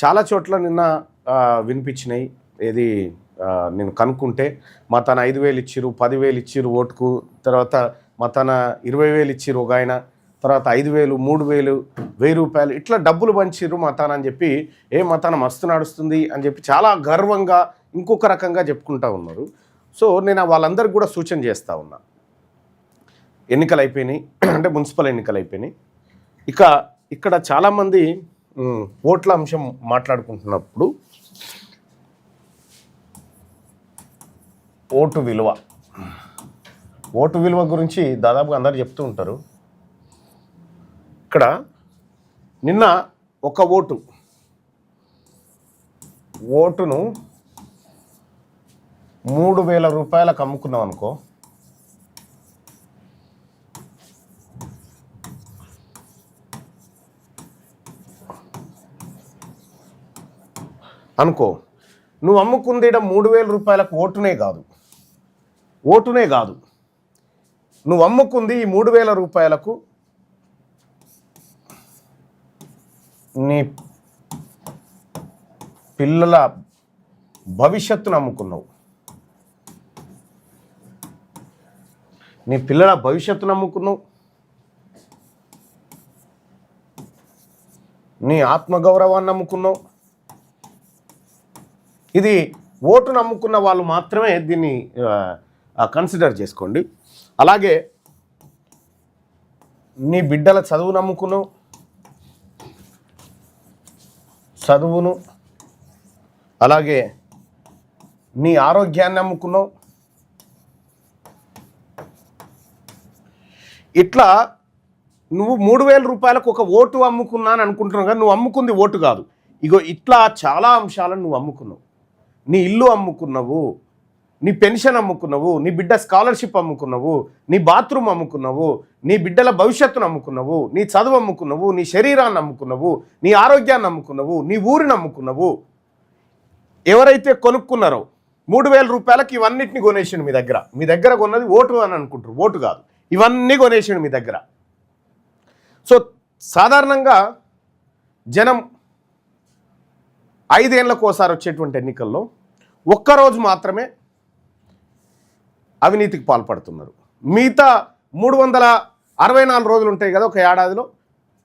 చాలా చోట్ల నిన్న వినిపించినాయి. ఏది నేను కనుక్కుంటే మా తన 5,000 ఇచ్చిర్రు, 10,000 ఇచ్చిర్రు ఓటుకు, తర్వాత మా తన 20,000 ఇచ్చిర్రు ఒక ఆయన, తర్వాత 5,000, 3,000, 1,000 రూపాయలు ఇట్లా డబ్బులు పంచిర్రు మా తాన అని చెప్పి, మా తాన మస్తు నడుస్తుంది అని చెప్పి చాలా గర్వంగా ఇంకొక రకంగా చెప్పుకుంటూ ఉన్నారు. సో నేను వాళ్ళందరికీ కూడా సూచన చేస్తూ ఉన్నా. ఎన్నికలు అయిపోయినాయి, అంటే మున్సిపల్ ఎన్నికలు అయిపోయినాయి. ఇక్కడ చాలామంది ఓట్ల అంశం మాట్లాడుకుంటున్నప్పుడు ఓటు విలువ గురించి దాదాపుగా అందరు చెప్తూ ఉంటారు. ఇక్కడ నిన్న ఒక ఓటును 3,000 రూపాయలకు అమ్ముకున్నాం అనుకో, నువ్వు అమ్ముకుంది 3,000 రూపాయలకు ఓటునే కాదు, నువ్వు అమ్ముకుంది ఈ 3,000 రూపాయలకు నీ పిల్లల భవిష్యత్తును అమ్ముకున్నావు. నీ ఆత్మగౌరవాన్ని నమ్ముకున్నావు. ఇది ఓటు నమ్ముకున్న వాళ్ళు మాత్రమే దీన్ని కన్సిడర్ చేసుకోండి. అలాగే నీ బిడ్డల చదువును, అలాగే నీ ఆరోగ్యాన్ని నమ్ముకున్నావు. ఇట్లా నువ్వు 3,000 రూపాయలకు ఒక ఓటు అమ్ముకున్నాను అనుకుంటున్నావు, కానీ నువ్వు అమ్ముకుంది ఓటు కాదు. ఇగో ఇట్లా చాలా అంశాలను నువ్వు అమ్ముకున్నావు. నీ ఇల్లు అమ్ముకున్నావు, నీ పెన్షన్ అమ్ముకున్నావు, నీ బిడ్డ స్కాలర్షిప్ అమ్ముకున్నావు, నీ బాత్రూమ్ అమ్ముకున్నావు, నీ బిడ్డల భవిష్యత్తును అమ్ముకున్నావు, నీ చదువు అమ్ముకున్నావు, నీ శరీరాన్ని అమ్ముకున్నావు, నీ ఆరోగ్యాన్ని అమ్ముకున్నావు, నీ ఊరిని అమ్ముకున్నావు. ఎవరైతే కొనుక్కున్నారో 3,000 రూపాయలకి ఇవన్నిటిని కొనేసిండు మీ దగ్గర కొన్నది ఓటు అని అనుకుంటారు, ఓటు కాదు, ఇవన్నీ కొనేసిండు మీ దగ్గర. సో సాధారణంగా జనం 5 ఏళ్లకు ఒకసారి వచ్చేటువంటి ఎన్నికల్లో ఒక్కరోజు మాత్రమే అవినీతికి పాల్పడుతున్నారు. మిగతా 364 రోజులు ఉంటాయి కదా ఒక ఏడాదిలో,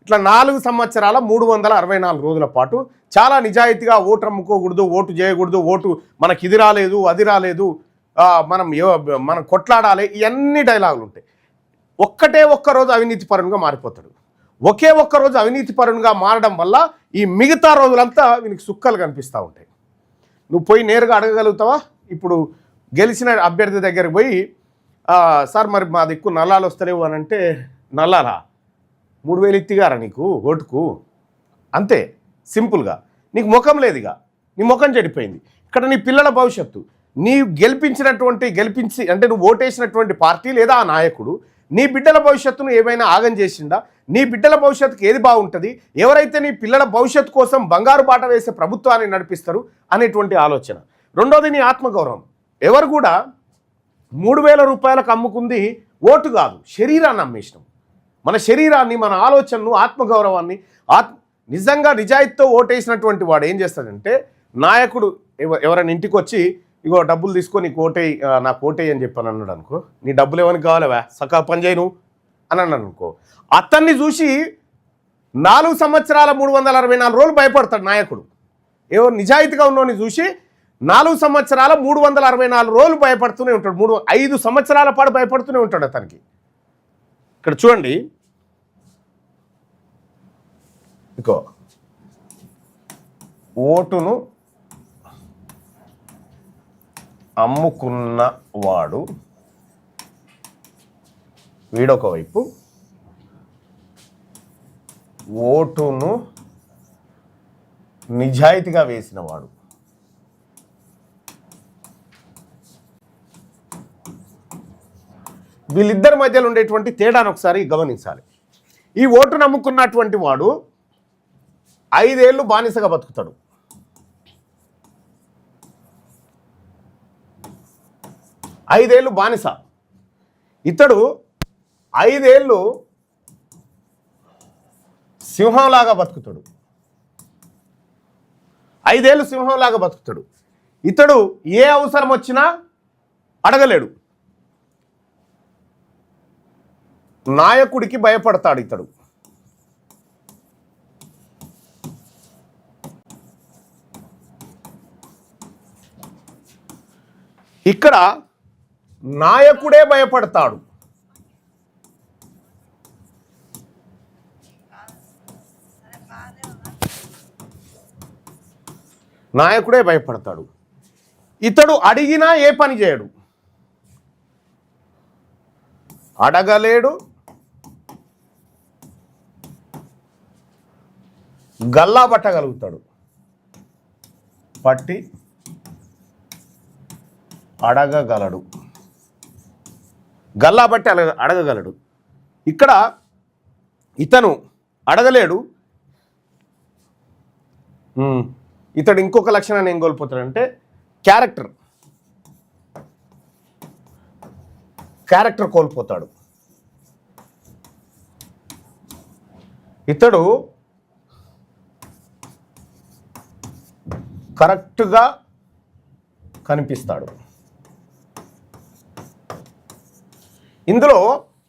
ఇట్లా 4 సంవత్సరాల 364 రోజుల పాటు చాలా నిజాయితీగా ఓటు అమ్ముకోకూడదు, ఓటు చేయకూడదు, ఓటు మనకి ఇది రాలేదు, అది రాలేదు, మనం కొట్లాడాలి, ఇవన్నీ డైలాగులు ఉంటాయి. ఒక్కరోజు అవినీతి పరునిగా మారిపోతాడు. ఒక్కరోజు అవినీతి పరునిగా మారడం వల్ల ఈ మిగతా రోజులంతా వీనికి సుక్కలు కనిపిస్తూ ఉంటాయి. నువ్వు పోయి నేరుగా అడగగలుగుతావా? ఇప్పుడు గెలిచిన అభ్యర్థి దగ్గరికి పోయి, సార్ మరి మా దిక్కు నల్లాలు వస్తలేవు అని అంటే, నల్లాలా 3,000 ఇత్తిగారా నీకు ఓటుకు? అంతే సింపుల్గా. నీకు ముఖం లేదుగా, నీ ముఖం చెడిపోయింది. ఇక్కడ నీ పిల్లల భవిష్యత్తు, నీ గెలిపించి అంటే నువ్వు ఓటేసినటువంటి పార్టీ లేదా ఆ నాయకుడు నీ బిడ్డల భవిష్యత్తును ఏమైనా ఆగం చేసిందా? నీ బిడ్డల భవిష్యత్తుకు ఏది బాగుంటుంది? ఎవరైతే నీ పిల్లల భవిష్యత్తు కోసం బంగారు బాట వేసే ప్రభుత్వాన్ని నడిపిస్తారు అనేటువంటి ఆలోచన. రెండోది నీ ఆత్మగౌరవం. ఎవరు కూడా 3,000 రూపాయలకు అమ్ముకుంది ఓటు కాదు, శరీరాన్ని అమ్మేసినాం. మన శరీరాన్ని, మన ఆలోచనను, ఆత్మగౌరవాన్ని, నిజంగా నిజాయితీతో ఓటేసినటువంటి వాడు ఏం చేస్తాడంటే, నాయకుడు ఎవరైనా ఇంటికి వచ్చి ఇగో డబ్బులు తీసుకో నీకు ఓటేయి, నాకు ఓటేయి అని చెప్పని అన్నాడు అనుకో, నీ డబ్బులు ఎవరికి కావాలవా, సకా పని చేయను అని అన్నాడు అనుకో, అతన్ని చూసి 4 సంవత్సరాల 364 రోజులు భయపడతాడు నాయకుడు. ఎవరు నిజాయితీగా ఉన్నోని చూసి 4 సంవత్సరాల 364 రోజులు భయపడుతూనే ఉంటాడు. 5 సంవత్సరాల పాటు భయపడుతూనే ఉంటాడు అతనికి. ఇక్కడ చూడండి, ఇంకో ఓటును అమ్ముకున్న వాడు వీడొక వైపు, ఓటును నిజాయితీగా వేసిన వాడు వీళ్ళిద్దరి మధ్యలో ఉండేటువంటి తేడాను ఒకసారి గమనించాలి. ఈ ఓటు నమ్ముకున్నటువంటి వాడు 5 ఏళ్ళు బానిసగా బతుకుతాడు. 5 ఏళ్ళు బానిస. ఇతడు 5 ఏళ్ళు సింహంలాగా బతుకుతాడు. 5 ఏళ్ళు సింహంలాగా బతుకుతాడు. ఇతడు ఏ అవసరం వచ్చినా అడగలేడు. నాయకుడికి భయపడతాడు ఇతడు. ఇక్కడ నాయకుడే భయపడతాడు. నాయకుడే భయపడతాడు. ఇతడు అడిగినా ఏ పని చేయడు. అడగలేడు, గల్లా పట్టగలుగుతాడు. పట్టి అడగగలడు, గల్లా బట్టి అడగగలడు. ఇక్కడ ఇతను అడగలేడు. ఇతడు ఇంకొక లక్షణాన్ని ఏం కోల్పోతాడంటే క్యారెక్టర్ కోల్పోతాడు. ఇతడు కరెక్ట్గా కనిపిస్తాడు. ఇందులో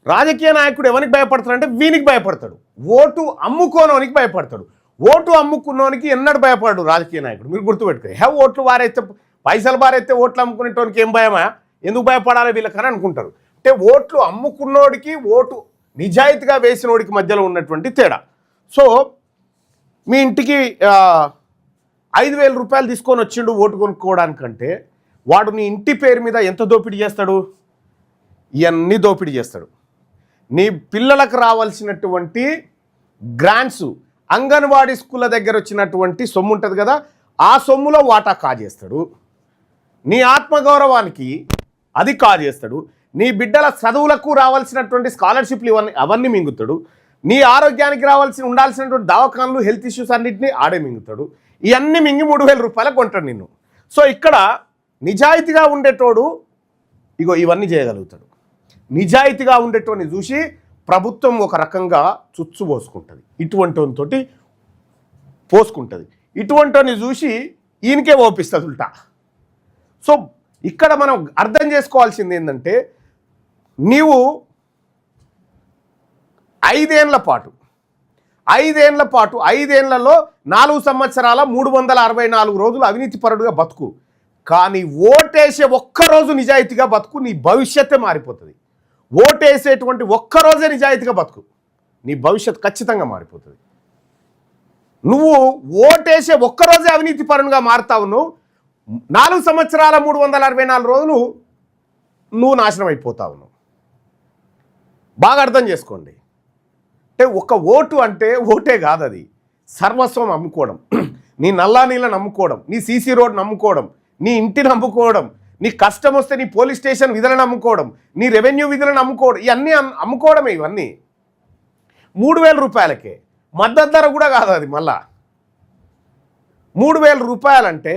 రాజకీయ నాయకుడు ఎవరికి భయపడతాడంటే వీనికి భయపడతాడు. ఓటు అమ్ముకోనోనికి భయపడతాడు. ఓటు అమ్ముకున్నోనికి ఎన్నడూ భయపడడు రాజకీయ నాయకుడు. మీరు గుర్తుపెట్టుకోండి. ఓట్లు వారైతే పైసలు బారైతే ఓట్లు అమ్ముకునేటోనికి ఏం భయమా, ఎందుకు భయపడాలి వీళ్ళకని అనుకుంటారు. అంటే ఓట్లు అమ్ముకున్నోడికి ఓటు నిజాయితీగా వేసినోడికి మధ్యలో ఉన్నటువంటి తేడా. సో మీ ఇంటికి 5,000 రూపాయలు తీసుకొని వచ్చిండు ఓటు కొనుక్కోవడానికంటే వాడు నీ ఇంటి పేరు మీద ఎంత దోపిడీ చేస్తాడు? ఇవన్నీ దోపిడీ చేస్తాడు. నీ పిల్లలకు రావాల్సినటువంటి గ్రాంట్స్, అంగన్వాడీ స్కూళ్ళ దగ్గర వచ్చినటువంటి సొమ్ము ఉంటుంది కదా, ఆ సొమ్ములో వాటా కాజేస్తాడు. నీ ఆత్మగౌరవానికి అది కాజేస్తాడు. నీ బిడ్డల చదువులకు రావాల్సినటువంటి స్కాలర్షిప్లు అవన్నీ మింగుతాడు. నీ ఆరోగ్యానికి ఉండాల్సినటువంటి దవాఖాన్లు, హెల్త్ ఇష్యూస్ అన్నింటినీ ఆడే మింగుతాడు. ఇవన్నీ మింగి 3,000 రూపాయలకు కొంటాడు నిన్ను. సో ఇక్కడ నిజాయితీగా ఉండేటోడు ఇవన్నీ చేయగలుగుతాడు. నిజాయితీగా ఉండేటోని చూసి ప్రభుత్వం ఒక రకంగా చుచ్చు పోసుకుంటుంది, ఇటువంటితోటి పోసుకుంటుంది. ఇటువంటిని చూసి ఈయనకే ఓపిస్తుంది ఉల్టా. సో ఇక్కడ మనం అర్థం చేసుకోవాల్సింది ఏంటంటే, నీవు 5 ఏళ్ల పాటు 5 ఏళ్లలో 4 సంవత్సరాల 364 రోజులు అవినీతిపరుడుగా బతుకు. కానీ ఓటేసే ఒక్కరోజు నిజాయితీగా బతుకు, నీ భవిష్యత్తే మారిపోతుంది. ఓటేసేటువంటి ఒక్కరోజే నిజాయితీగా బతుకు, నీ భవిష్యత్తు ఖచ్చితంగా మారిపోతుంది. నువ్వు ఓటేసే ఒక్కరోజే అవినీతిపరునిగా మారుతావు. నువ్వు 4 సంవత్సరాల 364 రోజులు నువ్వు నాశనం అయిపోతావు. నువ్వు బాగా అర్థం చేసుకోండి. అంటే ఒక ఓటు అంటే ఓటే కాదు, అది సర్వస్వం అమ్ముకోవడం. నీ నల్లా నీళ్ళని అమ్ముకోవడం, నీ సీసీ రోడ్ని అమ్ముకోవడం, నీ ఇంటిని అమ్ముకోవడం, నీ కష్టం వస్తే నీ పోలీస్ స్టేషన్ విధులను అమ్ముకోవడం, నీ రెవెన్యూ విధులను అమ్ముకోవడం, ఇవన్నీ అమ్ముకోవడమే. ఇవన్నీ 3,000 రూపాయలకే, మద్దతు ధర కూడా కాదు అది. మళ్ళా 3,000 రూపాయలంటే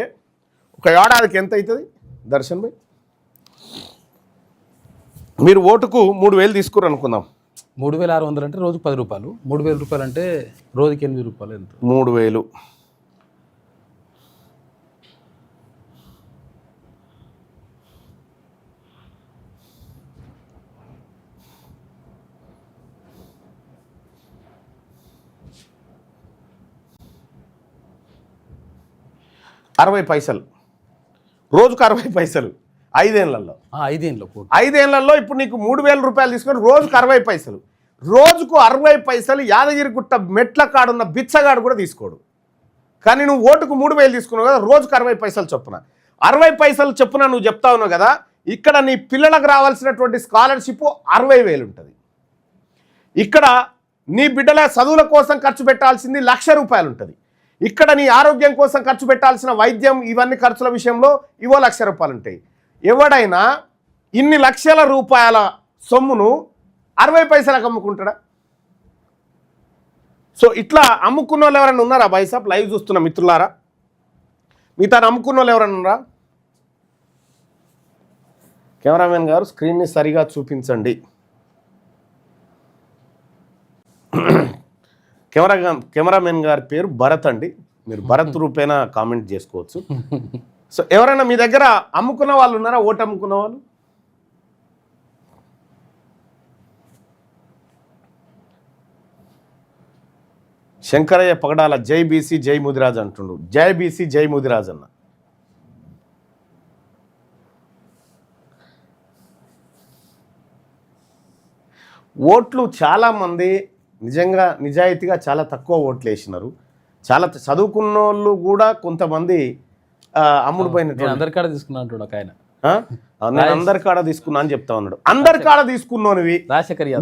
ఒక ఏడాదికి ఎంత అవుతుంది దర్శన్ భాయ్? మీరు ఓటుకు 3,000 తీసుకురు అనుకుందాం. 3,600 అంటే రోజుకు 10 రూపాయలు. 3,000 రూపాయలు అంటే రోజుకి 8 రూపాయలు. ఎంత? 3,000. అరవై పైసలు రోజుకు 60 పైసలు 5 ఏళ్లలో. 5 ఏళ్లలో ఇప్పుడు నీకు 3,000 రూపాయలు తీసుకొని రోజుకు 60 పైసలు. రోజుకు 60 పైసలు యాదగిరిగుట్ట మెట్ల కాడున్న బిచ్చగాడు కూడా తీసుకోడు. కానీ నువ్వు ఓటుకు 3,000 తీసుకున్నావు కదా, రోజుకు 60 పైసలు చొప్పున. 60 పైసలు చొప్పున నువ్వు చెప్తా ఉన్నావు కదా. ఇక్కడ నీ పిల్లలకు రావాల్సినటువంటి స్కాలర్షిప్ 60,000 ఉంటుంది. ఇక్కడ నీ బిడ్డల చదువుల కోసం ఖర్చు పెట్టాల్సింది 1,00,000 రూపాయలు ఉంటుంది. ఇక్కడ నీ ఆరోగ్యం కోసం ఖర్చు పెట్టాల్సిన వైద్యం, ఇవన్నీ ఖర్చుల విషయంలో 1,00,000 రూపాయలు ఉంటాయి. ఎవడైనా ఇన్ని లక్షల రూపాయల సొమ్మును 60 పైసలకు అమ్ముకుంటాడా? సో ఇట్లా అమ్ముకున్న వాళ్ళు ఎవరైనా ఉన్నారా? బైసాప్ లైవ్ చూస్తున్న మిత్రులారా, మీ తను అమ్ముకున్న వాళ్ళు ఎవరైనా ఉన్నారా? కెమెరామెన్ గారు స్క్రీన్ని సరిగా చూపించండి. కెమెరామెన్ గారి పేరు భరత్ అండి. మీరు భరత్ రూపేనా కామెంట్ చేసుకోవచ్చు. సో ఎవరైనా మీ దగ్గర అమ్ముకున్న వాళ్ళు ఉన్నారా, ఓటు అమ్ముకున్న వాళ్ళు? శంకరయ్య పగడాల జై బీసీ జై ముదిరాజ్ అంటుండు. జై బీసీ జై ముదిరాజ్ అన్న. ఓట్లు చాలామంది నిజంగా నిజాయితీగా చాలా తక్కువ ఓట్లు వేసినారు. చాలా చదువుకున్న వాళ్ళు కూడా కొంతమంది అమ్ముడుపోయినట్టు. అందరి కాడ తీసుకున్నా అంటాడు ఒక ఆయన. నేను అందరి కాడ తీసుకున్నా అని చెప్తా ఉన్నాడు. అందరి కాడ తీసుకున్నావువి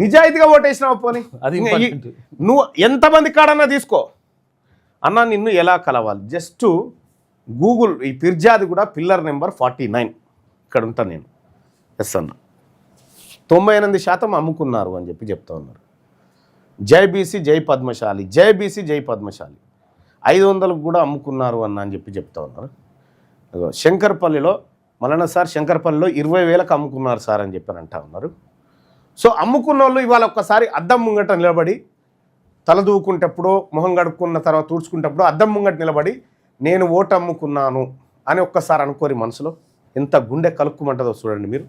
నిజాయితీగా ఓటేసినావు పోని, నువ్వు ఎంతమంది కాడన్నా తీసుకో అన్నా, నిన్ను ఎలా కలవాలి? జస్ట్ గూగుల్ ఈ ఫిర్జాది కూడా పిల్లర్ నెంబర్ 49 ఇక్కడ ఉంటాను నేను. ఎస్ అన్న 98% అమ్ముకున్నారు అని చెప్పి చెప్తా ఉన్నారు. జై బీసీ జై పద్మశాలి, జై బీసీ జై పద్మశాలి. 500 కూడా అమ్ముకున్నారు అన్న అని చెప్పి చెప్తా ఉన్నారు. శంకర్పల్లిలో మళ్ళీ సార్ శంకర్పల్లిలో 20,000కు అమ్ముకున్నారు సార్ అని చెప్పి అంటా ఉన్నారు. సో అమ్ముకున్న వాళ్ళు ఇవాళ ఒక్కసారి అద్దం ముంగట నిలబడి తల దూకుంటప్పుడు మొహం గడుపుకున్న తర్వాత తుడుచుకుంటప్పుడు అద్దం ముంగట నిలబడి నేను ఓటు అమ్ముకున్నాను అని ఒక్కసారి అనుకోరి మనసులో. ఎంత గుండె కలుక్కుమంటుందో చూడండి మీరు.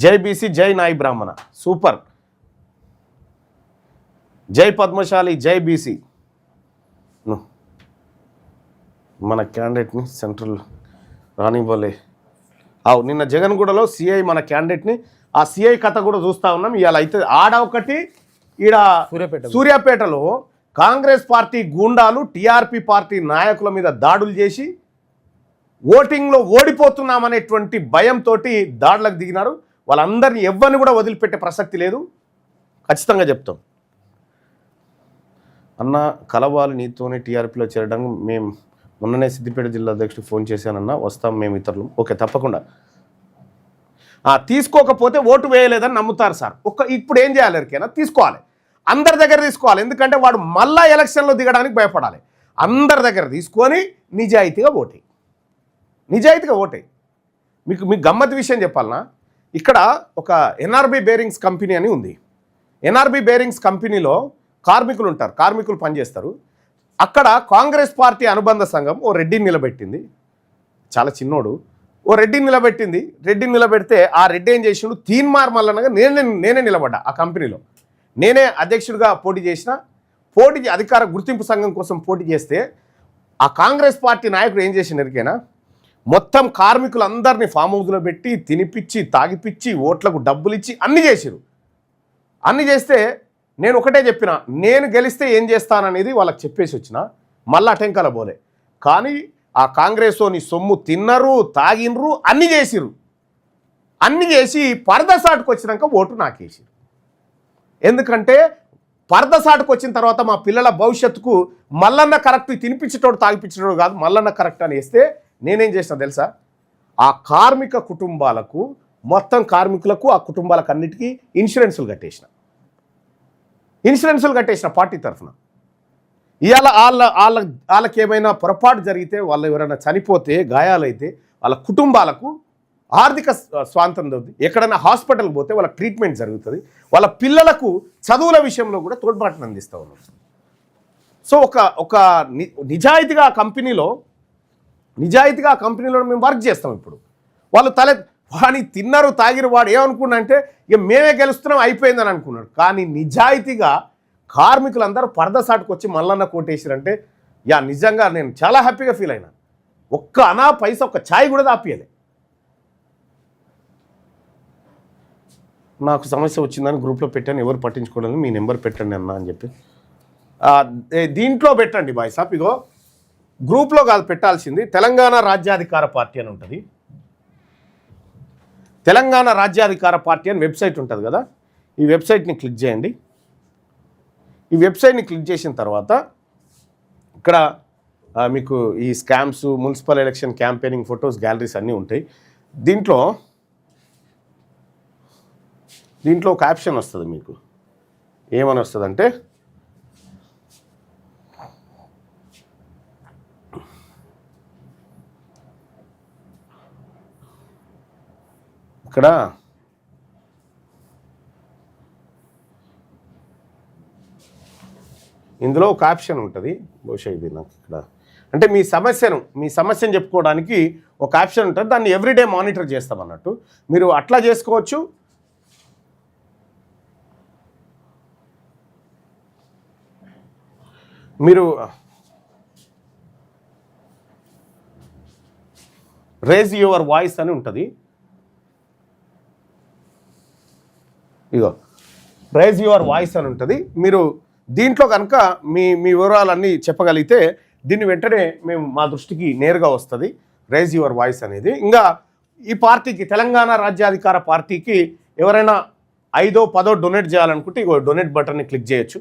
జై బీసీ జై నాయి బ్రాహ్మణ సూపర్. జై పద్మశాలి జై బీసీ. మన క్యాండిడేట్ని సెంట్రల్ రానివ్వలే. నిన్న జగన్గూడలో సిఐ మన క్యాండిడేట్ని, ఆ సిఐ కథ కూడా చూస్తూ ఉన్నాం. ఇవాళ అయితే ఆడ ఒకటి, ఈడ సూర్యాపేటలో కాంగ్రెస్ పార్టీ గూండాలు టీఆర్పీ పార్టీ నాయకుల మీద దాడులు చేసి ఓటింగ్లో ఓడిపోతున్నామనేటువంటి భయంతో దాడులకు దిగినారు. వాళ్ళందరినీ ఎవ్వరిని కూడా వదిలిపెట్టే ప్రసక్తి లేదు. ఖచ్చితంగా చెప్తాం అన్న, కలవాలి నీతోనే టీఆర్పీలో చేరడానికి. మేము మొన్ననే సిద్దిపేట జిల్లా అధ్యక్షుడు ఫోన్ చేశానన్నా, వస్తాం మేము ఇతరులు. ఓకే తప్పకుండా. తీసుకోకపోతే ఓటు వేయలేదని నమ్ముతారు సార్. ఇప్పుడు ఏం చేయాలి? ఎరికైనా తీసుకోవాలి, అందరి దగ్గర తీసుకోవాలి. ఎందుకంటే వాడు మళ్ళా ఎలక్షన్లో దిగడానికి భయపడాలి. అందరి దగ్గర తీసుకొని నిజాయితీగా ఓటే, నిజాయితీగా ఓటే. మీకు గమ్మత్ విషయం చెప్పాలన్నా, ఇక్కడ ఒక ఎన్ఆర్బి బేరింగ్స్ కంపెనీ అని ఉంది. ఎన్ఆర్బి బేరింగ్స్ కంపెనీలో కార్మికులు ఉంటారు, కార్మికులు పనిచేస్తారు. అక్కడ కాంగ్రెస్ పార్టీ అనుబంధ సంఘం ఓ రెడ్డిని నిలబెట్టింది. చాలా చిన్నోడు. ఓ రెడ్డిని నిలబెట్టింది. రెడ్డిని నిలబెడితే ఆ రెడ్డి ఏం చేసిండు, తీన్మార్ మల్లనగా నేనే నిలబడ్డా. ఆ కంపెనీలో నేనే అధ్యక్షుడిగా పోటీ చేసిన. అధికార గుర్తింపు సంఘం కోసం పోటీ చేస్తే ఆ కాంగ్రెస్ పార్టీ నాయకుడు ఏం చేసిన ఎరికైనా, మొత్తం కార్మికులందరినీ ఫామ్ హౌస్లో పెట్టి తినిపిచ్చి తాగిపిచ్చి ఓట్లకు డబ్బులు ఇచ్చి అన్నీ చేసిరు. అన్నీ చేస్తే నేను ఒకటే చెప్పిన, నేను గెలిస్తే ఏం చేస్తాననేది వాళ్ళకి చెప్పేసి వచ్చిన. మళ్ళీ అటెంకాల పోలే. కానీ ఆ కాంగ్రెస్లోని సొమ్ము తిన్నరు, తాగినరు, అన్నీ చేసిరు. అన్నీ చేసి పరదసాటుకు వచ్చినాక ఓటు నాకేసిరు. ఎందుకంటే పరదసాటుకు వచ్చిన తర్వాత మా పిల్లల భవిష్యత్తుకు మల్లన్న కరెక్ట్, తినిపించేటోడు తాగిపించేటోడు కాదు, మల్లన్న కరెక్ట్ అని వేస్తే నేనేం చేసిన తెలుసా, ఆ కార్మిక కుటుంబాలకు, మొత్తం కార్మికులకు, ఆ కుటుంబాలకు అన్నిటికీ ఇన్సూరెన్సులు కట్టేసిన పార్టీ తరఫున. ఇవాళ వాళ్ళకి ఏమైనా పొరపాటు జరిగితే, వాళ్ళు ఎవరైనా చనిపోతే, గాయాలైతే వాళ్ళ కుటుంబాలకు ఆర్థిక స్వాతంత్రం దొరుకుతుంది. ఎక్కడైనా హాస్పిటల్కి పోతే వాళ్ళకి ట్రీట్మెంట్ జరుగుతుంది. వాళ్ళ పిల్లలకు చదువుల విషయంలో కూడా తోడ్పాటును అందిస్తూ ఉన్నాం. సో ఒక నిజాయితీగా ఆ కంపెనీలో మేము వర్క్ చేస్తాం. ఇప్పుడు వాళ్ళు వాడిని తిన్నారు, తాగిరు, వాడు ఏమనుకున్నా అంటే ఇక మేమే గెలుస్తున్నాం అయిపోయిందని అనుకున్నాడు. కానీ నిజాయితీగా కార్మికులందరూ పరదసాటుకు వచ్చి మల్లన్న కోటేసారంటే నిజంగా నేను చాలా హ్యాపీగా ఫీల్ అయినా. ఒక్క పైసా ఒక్క ఛాయ్ కూడా దాపియలే. నాకు సమస్య వచ్చిందని గ్రూప్లో పెట్టాను, ఎవరు పట్టించుకోవడానికి మీ నెంబర్ పెట్టండి అన్న అని చెప్పి. దీంట్లో పెట్టండి బాయ్ సాబ్. ఇగో గ్రూప్లో కాదు పెట్టాల్సింది, తెలంగాణ రాజ్యాధికార పార్టీ అని ఉంటుంది. తెలంగాణ రాజ్యాధికార పార్టీ అని వెబ్సైట్ ఉంటుంది కదా, ఈ వెబ్సైట్ని క్లిక్ చేయండి. ఈ వెబ్సైట్ని క్లిక్ చేసిన తర్వాత ఇక్కడ మీకు ఈ scams, municipal election campaigning photos, galleries అన్నీ ఉంటాయి. దీంట్లో ఒక ఆప్షన్ వస్తుంది. మీకు ఏమని వస్తుందంటే, ఇక్కడ ఇందులో ఒక ఆప్షన్ ఉంటుంది, బహుశా ఇది నాకు ఇక్కడ అంటే మీ సమస్యను చెప్పుకోవడానికి ఒక ఆప్షన్ ఉంటుంది, దాన్ని ఎవ్రీడే మానిటర్ చేస్తాం అన్నట్టు. మీరు అట్లా చేసుకోవచ్చు. మీరు రేజ్ యువర్ వాయిస్ అని ఉంటుంది, ఇగో రేజ్ యువర్ వాయిస్ అని ఉంటుంది. మీరు దీంట్లో కనుక మీ వివరాలన్నీ చెప్పగలిగితే దీన్ని వెంటనే మేము మా దృష్టికి నేరుగా వస్తుంది రేజ్ యువర్ వాయిస్ అనేది. ఇంకా ఈ పార్టీకి, తెలంగాణ రాజ్యాధికార పార్టీకి ఎవరైనా 5, 10 డొనేట్ చేయాలనుకుంటే ఇగో డొనేట్ బటన్ని క్లిక్ చేయొచ్చు.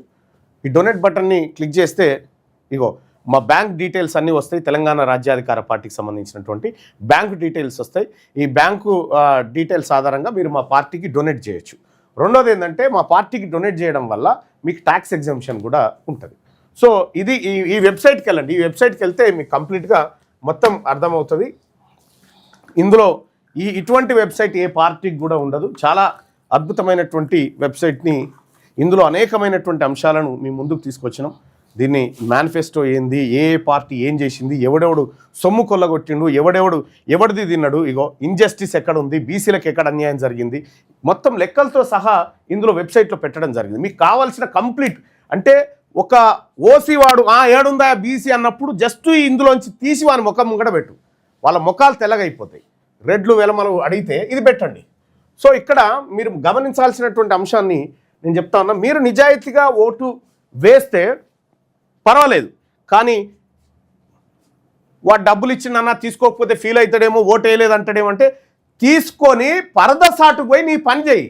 ఈ డొనేట్ బటన్ని క్లిక్ చేస్తే ఇగో మా బ్యాంక్ డీటెయిల్స్ అన్నీ వస్తాయి. తెలంగాణ రాజ్యాధికార పార్టీకి సంబంధించినటువంటి బ్యాంకు డీటెయిల్స్ వస్తాయి. ఈ బ్యాంకు డీటెయిల్స్ ఆధారంగా మీరు మా పార్టీకి డొనేట్ చేయొచ్చు. రెండోది ఏంటంటే మా పార్టీకి డొనేట్ చేయడం వల్ల మీకు ట్యాక్స్ ఎగ్జంప్షన్ కూడా ఉంటుంది. సో ఇది ఈ వెబ్సైట్కి వెళ్ళండి. ఈ వెబ్సైట్కి వెళ్తే మీకు కంప్లీట్గా మొత్తం అర్థమవుతుంది. ఇందులో ఇటువంటి వెబ్సైట్ ఏ పార్టీకి కూడా ఉండదు. చాలా అద్భుతమైనటువంటి వెబ్సైట్ని, ఇందులో అనేకమైనటువంటి అంశాలను మీ ముందుకు తీసుకొచ్చినాం. దీన్ని మేనిఫెస్టో ఏంది, ఏ పార్టీ ఏం చేసింది, ఎవడెవడు సొమ్ము కొల్లగొట్టిండు, ఎవడిది తిన్నాడు, ఇగో ఇన్జస్టిస్ ఎక్కడ ఉంది, బీసీలకు ఎక్కడ అన్యాయం జరిగింది, మొత్తం లెక్కలతో సహా ఇందులో వెబ్సైట్లో పెట్టడం జరిగింది. మీకు కావాల్సిన కంప్లీట్ అంటే ఒక ఓసీ వాడు ఏడుందా బీసీ అన్నప్పుడు జస్ట్ ఇందులోంచి తీసి వాని ముఖం ముంగడ పెట్టు, వాళ్ళ ముఖాలు తెల్లగైపోతాయి. రెడ్లు వెలమలు అడిగితే ఇది పెట్టండి. సో ఇక్కడ మీరు గమనించాల్సినటువంటి అంశాన్ని నేను చెప్తా ఉన్నా. మీరు నిజాయితీగా ఓటు వేస్తే పర్వాలేదు, కానీ వాడు డబ్బులు ఇచ్చిందన్నా తీసుకోకపోతే ఫీల్ అవుతాడేమో, ఓటు వేయలేదు అంటాడేమో. అంటే తీసుకొని పరదసాటుకు పోయి నీ పని చేయి.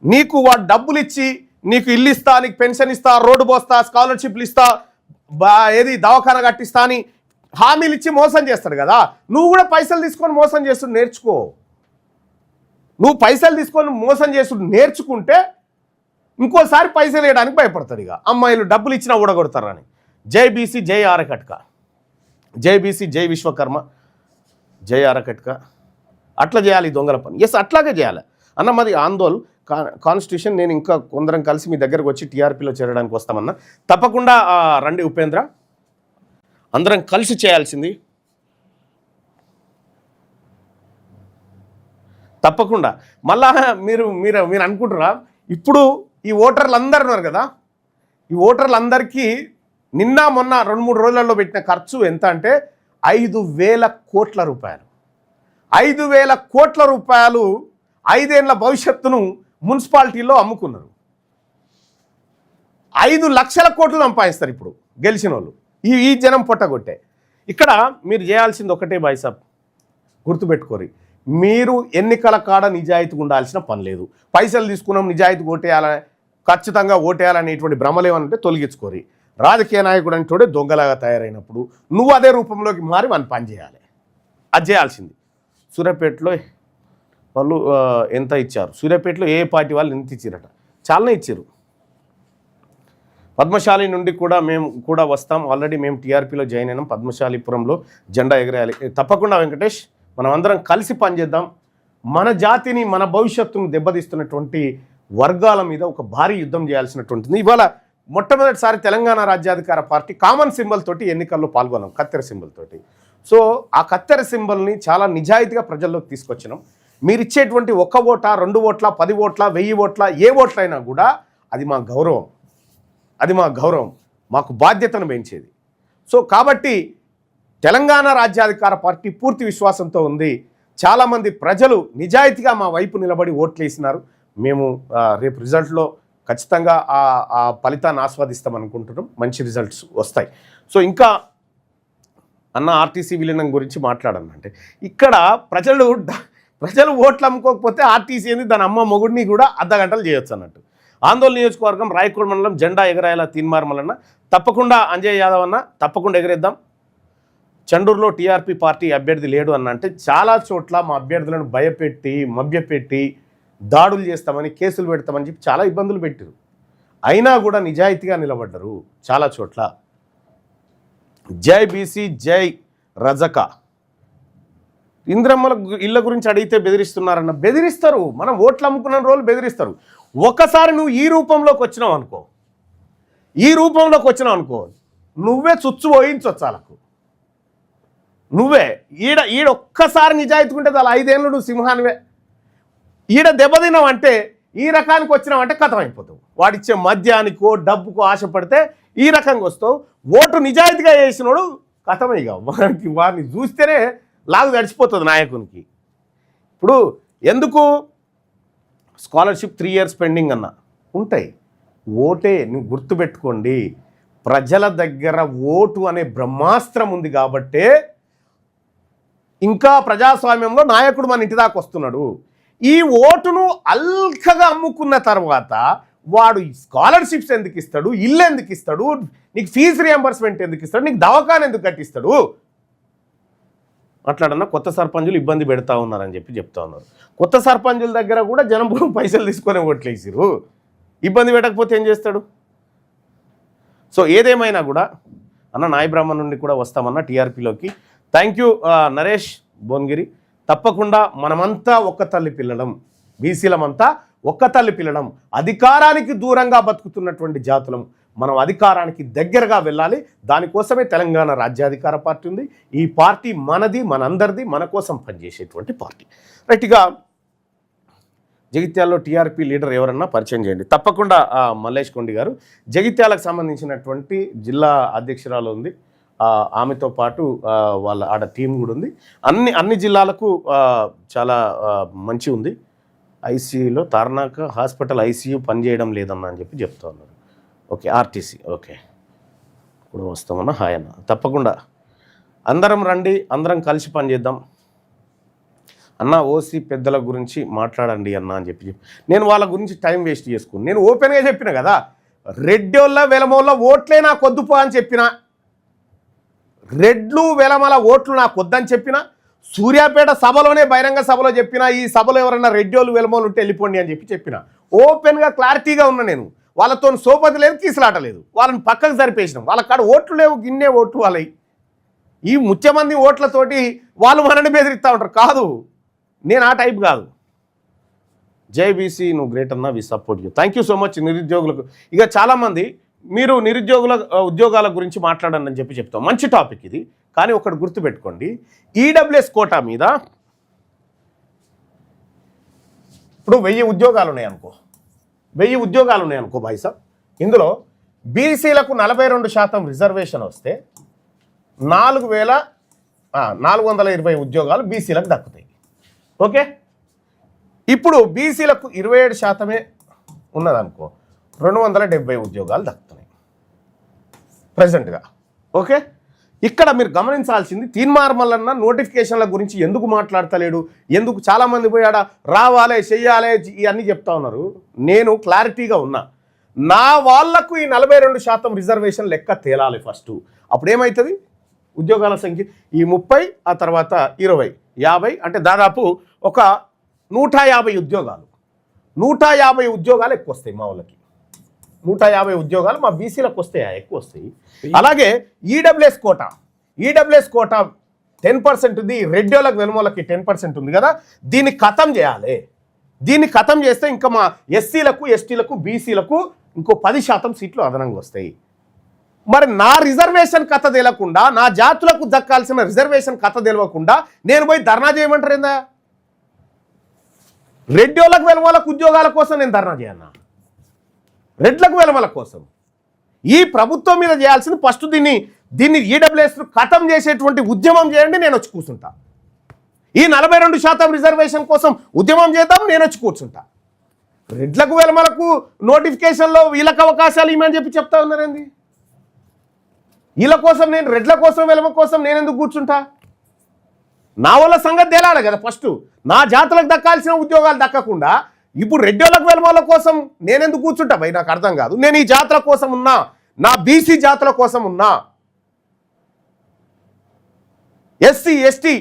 నీకు వాడు డబ్బులు ఇచ్చి నీకు ఇల్లు ఇస్తా, నీకు పెన్షన్ ఇస్తా, రోడ్డు పోస్తా, స్కాలర్షిప్లు ఇస్తా, ఏది దవాఖాన కట్టిస్తా అని హామీలు ఇచ్చి మోసం చేస్తాడు కదా. నువ్వు కూడా పైసలు తీసుకొని మోసం చేస్తుడు నేర్చుకో. నువ్వు పైసలు తీసుకొని మోసం చేసుడు నేర్చుకుంటే ఇంకోసారి పైసలు వేయడానికి భయపడతాడు. ఇక అమ్మాయిలు డబ్బులు ఇచ్చినా ఊడగొడతారని. జై బీసీ జై ఆరకట్క, జై బీసీ జై విశ్వకర్మ, జై ఆరకట్క. అట్లా చేయాలి దొంగల పని. ఎస్, అట్లాగే చేయాలి అన్న. మాది ఆందోళన కాన్స్టిట్యూషన్. నేను ఇంకా కొందరం కలిసి మీ దగ్గరకు వచ్చి టీఆర్పీలో చేరడానికి వస్తామన్నా. తప్పకుండా రండి ఉపేంద్ర, అందరం కలిసి చేయాల్సింది తప్పకుండా. మళ్ళా మీరు మీరు మీరు అనుకుంటారా, ఇప్పుడు ఈ ఓటర్లు అందరు ఉన్నారు కదా, ఈ ఓటర్లందరికీ నిన్న మొన్న 2-3 రోజులలో పెట్టిన ఖర్చు ఎంత అంటే 5,000 కోట్ల రూపాయలు. 5,000 కోట్ల రూపాయలు 5 ఏళ్ల భవిష్యత్తును మున్సిపాలిటీలో అమ్ముకున్నారు. 5 లక్షల కోట్లు సంపాదిస్తారు ఇప్పుడు గెలిచిన వాళ్ళు. ఈ జనం పొట్టగొట్టే. ఇక్కడ మీరు చేయాల్సింది ఒకటే బాయ్సాబ్, గుర్తుపెట్టుకోరి. మీరు ఎన్నికల కాడ నిజాయితీగా ఉండాల్సిన పని లేదు. పైసలు తీసుకున్నాం నిజాయితీగా ఓటేయాలని, ఖచ్చితంగా ఓటేయాలనేటువంటి భ్రమలేమనంటే తొలగించుకోరి. రాజకీయ నాయకుడు అంటే దొంగలాగా తయారైనప్పుడు నువ్వు అదే రూపంలోకి మారి మన పని చేయాలి. అది చేయాల్సింది. సూర్యాపేటలో వాళ్ళు ఎంత ఇచ్చారు, సూర్యాపేటలో ఏ పార్టీ వాళ్ళు ఎంత ఇచ్చారట, చాలానే ఇచ్చారు. పద్మశాలి నుండి కూడా మేము కూడా వస్తాం. ఆల్రెడీ మేము టీఆర్పీలో జాయిన్ అయినాం. పద్మశాలిపురంలో జెండా ఎగరేయాలి. తప్పకుండా వెంకటేష్, మనం అందరం కలిసి పనిచేద్దాం. మన జాతిని, మన భవిష్యత్తును దెబ్బతీస్తున్నటువంటి వర్గాల మీద ఒక భారీ యుద్ధం చేయాల్సినటువంటిది. ఇవాళ మొట్టమొదటిసారి Telangana Rajyadhikara party common symbol తోటి ఎన్నికల్లో పాల్గొన్నాం, కత్తెర సింబల్ తోటి. సో ఆ కత్తెర సింబల్ని చాలా నిజాయితీగా ప్రజల్లోకి తీసుకొచ్చినాం. మీరు ఇచ్చేటువంటి 1 ఓటా, 2 ఓట్ల, 10 ఓట్ల, 1000 ఓట్ల, ఏ ఓట్లైనా కూడా అది మా గౌరవం, అది మా గౌరవం, మాకు బాధ్యతను పెంచేది. సో కాబట్టి తెలంగాణ రాజ్యాధికార పార్టీ పూర్తి విశ్వాసంతో ఉంది. చాలామంది ప్రజలు నిజాయితీగా మా వైపు నిలబడి ఓట్లు వేసినారు. మేము రేపు రిజల్ట్లో ఖచ్చితంగా ఆ ఫలితాన్ని ఆస్వాదిస్తాం అనుకుంటున్నాం. మంచి రిజల్ట్స్ వస్తాయి. సో ఇంకా అన్న ఆర్టీసీ విలీనం గురించి మాట్లాడాలంటే, ఇక్కడ ప్రజలు ఓట్లు అమ్ముకోకపోతే ఆర్టీసీ ఏంది, దాని అమ్మ మొగుడిని కూడా అర్ధగంటలు చేయొచ్చు అన్నట్టు. ఆందోళన నియోజకవర్గం రాయకోడ మండలం జెండా ఎగరాయాల తీన్మార్మలన్న, తప్పకుండా అంజయ్ యాదవ్ అన్న, తప్పకుండా ఎగరేద్దాం. చండూరులో టీఆర్పీ పార్టీ అభ్యర్థి లేడు అన్న అంటే, చాలా చోట్ల మా అభ్యర్థులను భయపెట్టి, మభ్యపెట్టి, దాడులు చేస్తామని, కేసులు పెడతామని చెప్పి చాలా ఇబ్బందులు పెట్టారు. అయినా కూడా నిజాయితీగా నిలబడ్డరు చాలా చోట్ల. జై బీసీ జై రజక. ఇంద్రమ్మల ఇళ్ళ గురించి అడిగితే బెదిరిస్తున్నారన్న, బెదిరిస్తారు. మనం ఓట్లు అమ్ముకున్న రోజులు బెదిరిస్తారు. ఒకసారి నువ్వు ఈ రూపంలోకి వచ్చినావు అనుకో, ఈ రూపంలోకి వచ్చినావు అనుకో, నువ్వే చుచ్చు పోయించవచ్చు వాళ్ళకు. నువ్వే ఈడ ఒక్కసారి నిజాయితీకుంటే చాలా 5 ఏళ్ళు నువ్వు సింహానివే. ఈడ దెబ్బతిన్నావంటే, ఈ రకానికి వచ్చినావంటే కథం అయిపోతావు. వాడిచ్చే మద్యానికో డబ్బుకో ఆశపడితే ఈ రకంగా వస్తావు. ఓటు నిజాయితీగా చేసినోడు కథమే. ఇక వాడిని చూస్తేనే లాగు గడిచిపోతుంది నాయకునికి. ఇప్పుడు ఎందుకు స్కాలర్షిప్ 3 years పెండింగ్ అన్న ఉంటాయి. ఓటే నువ్వు గుర్తుపెట్టుకోండి, ప్రజల దగ్గర ఓటు అనే బ్రహ్మాస్త్రం ఉంది కాబట్టే ఇంకా ప్రజాస్వామ్యంలో నాయకుడు మన ఇంటి దాకా వస్తున్నాడు. ఈ ఓటును అల్కగా అమ్ముకున్న తర్వాత వాడు స్కాలర్షిప్స్ ఎందుకు ఇస్తాడు, ఇల్లు ఎందుకు ఇస్తాడు, నీకు ఫీజు రియంబర్స్మెంట్ ఎందుకు ఇస్తాడు, నీకు దవాఖాన ఎందుకు కట్టిస్తాడు? అట్లాడన్నా కొత్త సర్పంచులు ఇబ్బంది పెడతా ఉన్నారని చెప్తా ఉన్నారు. కొత్త సర్పంచుల దగ్గర కూడా జనం పైసలు తీసుకొని ఓట్లు వేసిరు. ఇబ్బంది పెట్టకపోతే ఏం చేస్తాడు? సో ఏదేమైనా కూడా అన్న నాయ బ్రాహ్మణ నుండి కూడా వస్తామన్న టీఆర్పీలోకి. Thank you Naresh Bhuvanagiri. తప్పకుండా మనమంతా ఒక్క తల్లి పిల్లడం, బీసీలమంతా ఒక్క తల్లి పిల్లడం, అధికారానికి దూరంగా బతుకుతున్నటువంటి జాతులం. మనం అధికారానికి దగ్గరగా వెళ్ళాలి. దానికోసమే తెలంగాణ రాజ్యాధికార పార్టీ ఉంది. ఈ పార్టీ మనది, మనందరిది, మన కోసం పనిచేసేటువంటి పార్టీ. రైట్గా జగిత్యాలలో టీఆర్పీ లీడర్ ఎవరన్నా పరిచయం చేయండి తప్పకుండా. మల్లేష్ కొండి గారు జగిత్యాలకు సంబంధించినటువంటి జిల్లా అధ్యక్షురాలు ఉంది. ఆమెతో పాటు వాళ్ళ ఆడ టీం కూడా ఉంది. అన్ని జిల్లాలకు చాలా మంచి ఉంది. ఐసీయూలో తార్నాక హాస్పిటల్ ఐసీయూ పనిచేయడం లేదన్నా అని చెప్తా ఉన్నారు. ఓకే, ఆర్టీసీ ఓకే ఇప్పుడు వస్తామన్నా. హాయ్ అన్న, తప్పకుండా అందరం రండి, అందరం కలిసి పనిచేద్దాం అన్న. ఓసీ పెద్దల గురించి మాట్లాడండి అన్న అని చెప్పి నేను వాళ్ళ గురించి టైం వేస్ట్ చేసుకుని నేను ఓపెన్గా చెప్పిన కదా. రెడ్డోళ్ళ వెలమోళ్ళ ఓట్లే నాకు వద్దుపో అని చెప్పిన, రెడ్లు వెలమల ఓట్లు నాకు వద్దని చెప్పిన, సూర్యాపేట సభలోనే బహిరంగ సభలో చెప్పిన, ఈ సభలో ఎవరైనా రెడ్డోళ్ళు వెలమోళ్ళు ఉంటే వెళ్ళిపోండి అని చెప్పిన. ఓపెన్గా క్లారిటీగా ఉన్నా నేను. వాళ్ళతో సోపతి లేదు, కీసులాటలేదు. వాళ్ళని పక్కకు సరిపేసినాం. వాళ్ళ కాడ ఓట్లు లేవు, గిన్నే ఓట్లు వాళ్ళవి. ఈ ముఖ్యమంది ఓట్లతోటి వాళ్ళు మనని బెదిరిస్తూ ఉంటారు. కాదు, నేను ఆ టైప్ కాదు. జై బీసీ, నువ్వు గ్రేట్ అన్నా, we support you. Thank you so much. నిరుద్యోగులకు ఇక చాలామంది మీరు ఉద్యోగాల గురించి మాట్లాడండి అని చెప్తాం. మంచి టాపిక్ ఇది. కానీ ఒకటి గుర్తుపెట్టుకోండి, ఈడబ్ల్యూఎస్ కోటా మీద ఇప్పుడు 1000 ఉద్యోగాలు ఉన్నాయనుకో, 1000 ఉద్యోగాలు ఉన్నాయనుకో భాయ్ సాబ్. ఇందులో బీసీలకు 42% రిజర్వేషన్ వస్తే 4420 ఉద్యోగాలు బీసీలకు దక్కుతాయి. ఓకే, ఇప్పుడు బీసీలకు 27% ఉన్నదనుకో, 270 ఉద్యోగాలు దక్కుతున్నాయి ప్రజెంట్గా. ఓకే, ఇక్కడ మీరు గమనించాల్సింది తీన్మార్మల్లన్న నోటిఫికేషన్ల గురించి ఎందుకు మాట్లాడతలేడు, ఎందుకు చాలామంది పోయాడా రావాలే చెయ్యాలే ఇవన్నీ చెప్తా ఉన్నారు. నేను క్లారిటీగా ఉన్నా. నా వాళ్లకు ఈ 42% రిజర్వేషన్ లెక్క తేలాలి ఫస్ట్. అప్పుడు ఏమవుతుంది? ఉద్యోగాల సంఖ్య ఈ 30, ఆ తర్వాత 20, 50 అంటే దాదాపు ఒక 150 ఉద్యోగాలు. 150 ఉద్యోగాలు ఎక్కువ వస్తాయి మా వాళ్ళకి. 150 ఉద్యోగాలు మా బీసీలకు వస్తాయి, ఎక్కువ వస్తాయి. అలాగే ఈడబ్ల్యూఎస్ కోటా 10% ఉంది. రెడ్డిోళ్ళకి వెనుమోళ్ళకి 10% ఉంది కదా. దీన్ని ఖతం చేయాలి. దీన్ని ఖతం చేస్తే ఇంకా మా ఎస్సీలకు, ఎస్టీలకు, బీసీలకు ఇంకో 10% సీట్లు అదనంగా వస్తాయి. మరి నా రిజర్వేషన్ కథ తెలియకుండా, నా జాతులకు దక్కాల్సిన రిజర్వేషన్ కథ తెలియకుండా నేను పోయి ధర్నా చేయమంటారు ఏందా? రెడ్డిోళ్ళకు వెనుమోళ్ళకు ఉద్యోగాల కోసం నేను ధర్నా చేయన్నా? రెడ్లకు వెలమల కోసం ఈ ప్రభుత్వం మీద చేయాల్సింది ఫస్ట్ దీన్ని ఈడబ్ల్యూఎస్ ఖతం చేసేటువంటి ఉద్యమం చేయండి, నేను వచ్చి కూర్చుంటా. ఈ 42% రిజర్వేషన్ కోసం ఉద్యమం చేద్దాం, నేను వచ్చి కూర్చుంటా. రెడ్లకు వెలమలకు నోటిఫికేషన్లో వీళ్ళకి అవకాశాలు ఇమని చెప్తా ఉన్నారండి. వీళ్ళ కోసం నేను, రెడ్ల కోసం వెలమ కోసం నేను ఎందుకు కూర్చుంటా? నా వల్ల సంగతి తేలాలి కదా ఫస్ట్. నా జాతులకు దక్కాల్సిన ఉద్యోగాలు దక్కకుండా ఇప్పుడు రెడ్డిోళ్ళకు వెలమల కోసం నేనెందుకు కూర్చుంటా భయ్? నాకు అర్థం కాదు. నేను ఈ జాతుల కోసం ఉన్నా, నా బీసీ జాతుల కోసం ఉన్నా. ఎస్సీ ఎస్టీ,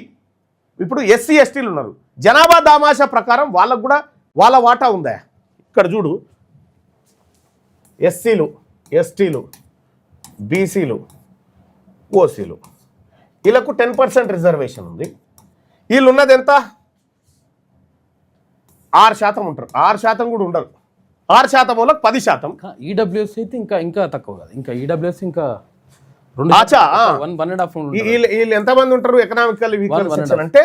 ఇప్పుడు ఎస్సీ ఎస్టీలు ఉన్నారు. జనాభా దామాషా ప్రకారం వాళ్ళకు కూడా వాళ్ళ వాటా ఉందా? ఇక్కడ చూడు, ఎస్సీలు, ఎస్టీలు, బీసీలు, ఓసీలు, వీళ్ళకు 10% రిజర్వేషన్ ఉంది. వీళ్ళు ఉన్నది ఎంత? 6% ఉంటారు. 6% కూడా ఉండరు. 6% వాళ్ళకి 10%. ఈడబ్ల్యూఎస్ అయితే ఇంకా తక్కువ కాదు. ఇంకా ఈడబ్ల్యూఎస్ ఇంకా 1.5 వీళ్ళు ఎంతమంది ఉంటారు ఎకనామికల్ వీకర్ సెక్షన్ అంటే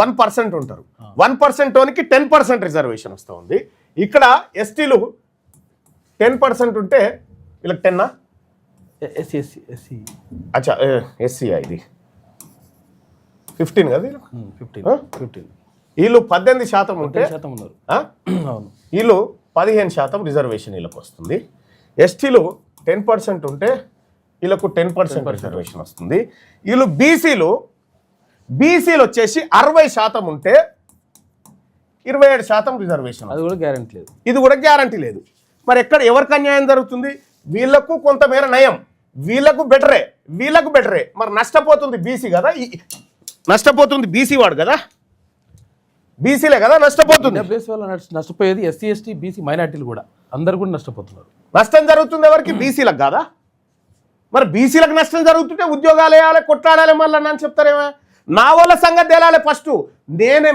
1% ఉంటారు. 1% తోనికి 10% రిజర్వేషన్ వస్తూ ఉంది. ఇక్కడ ఎస్టీలు 10% ఉంటే వీళ్ళకి 10 ఎస్సీ అచ్చా ఎస్సీ ఇది 15 కదా 15 వీళ్ళు 18% ఉంటే ఉన్నారు. వీళ్ళు 15% రిజర్వేషన్ వీళ్ళకి వస్తుంది. ఎస్టీలు 10% ఉంటే వీళ్ళకు 10% రిజర్వేషన్ వస్తుంది. వీళ్ళు బీసీలు వచ్చేసి 60% ఉంటే 27% రిజర్వేషన్. అది కూడా గ్యారంటీ లేదు. ఇది కూడా గ్యారంటీ లేదు. మరి ఎవరికి అన్యాయం జరుగుతుంది? వీళ్ళకు కొంతమేర నయం, వీళ్ళకు బెటరే. మరి నష్టపోతుంది బీసీ కదా, నష్టపోతుంది బీసీ వాడు కదా, బీసీలే కదా నష్టపోతుంది. నష్టపోయేది ఎస్సీ ఎస్టీ బీసీ మైనార్టీలు కూడా, అందరు కూడా నష్టపోతున్నారు. నష్టం జరుగుతుంది ఎవరికి? బీసీలకు కాదా? మరి బీసీలకు నష్టం జరుగుతుంటే ఉద్యోగాలు వేయాలి, కొట్లాడాలి మళ్ళీ అని చెప్తారేమో. నా వాళ్ళ సంగతి తేలాలి ఫస్ట్.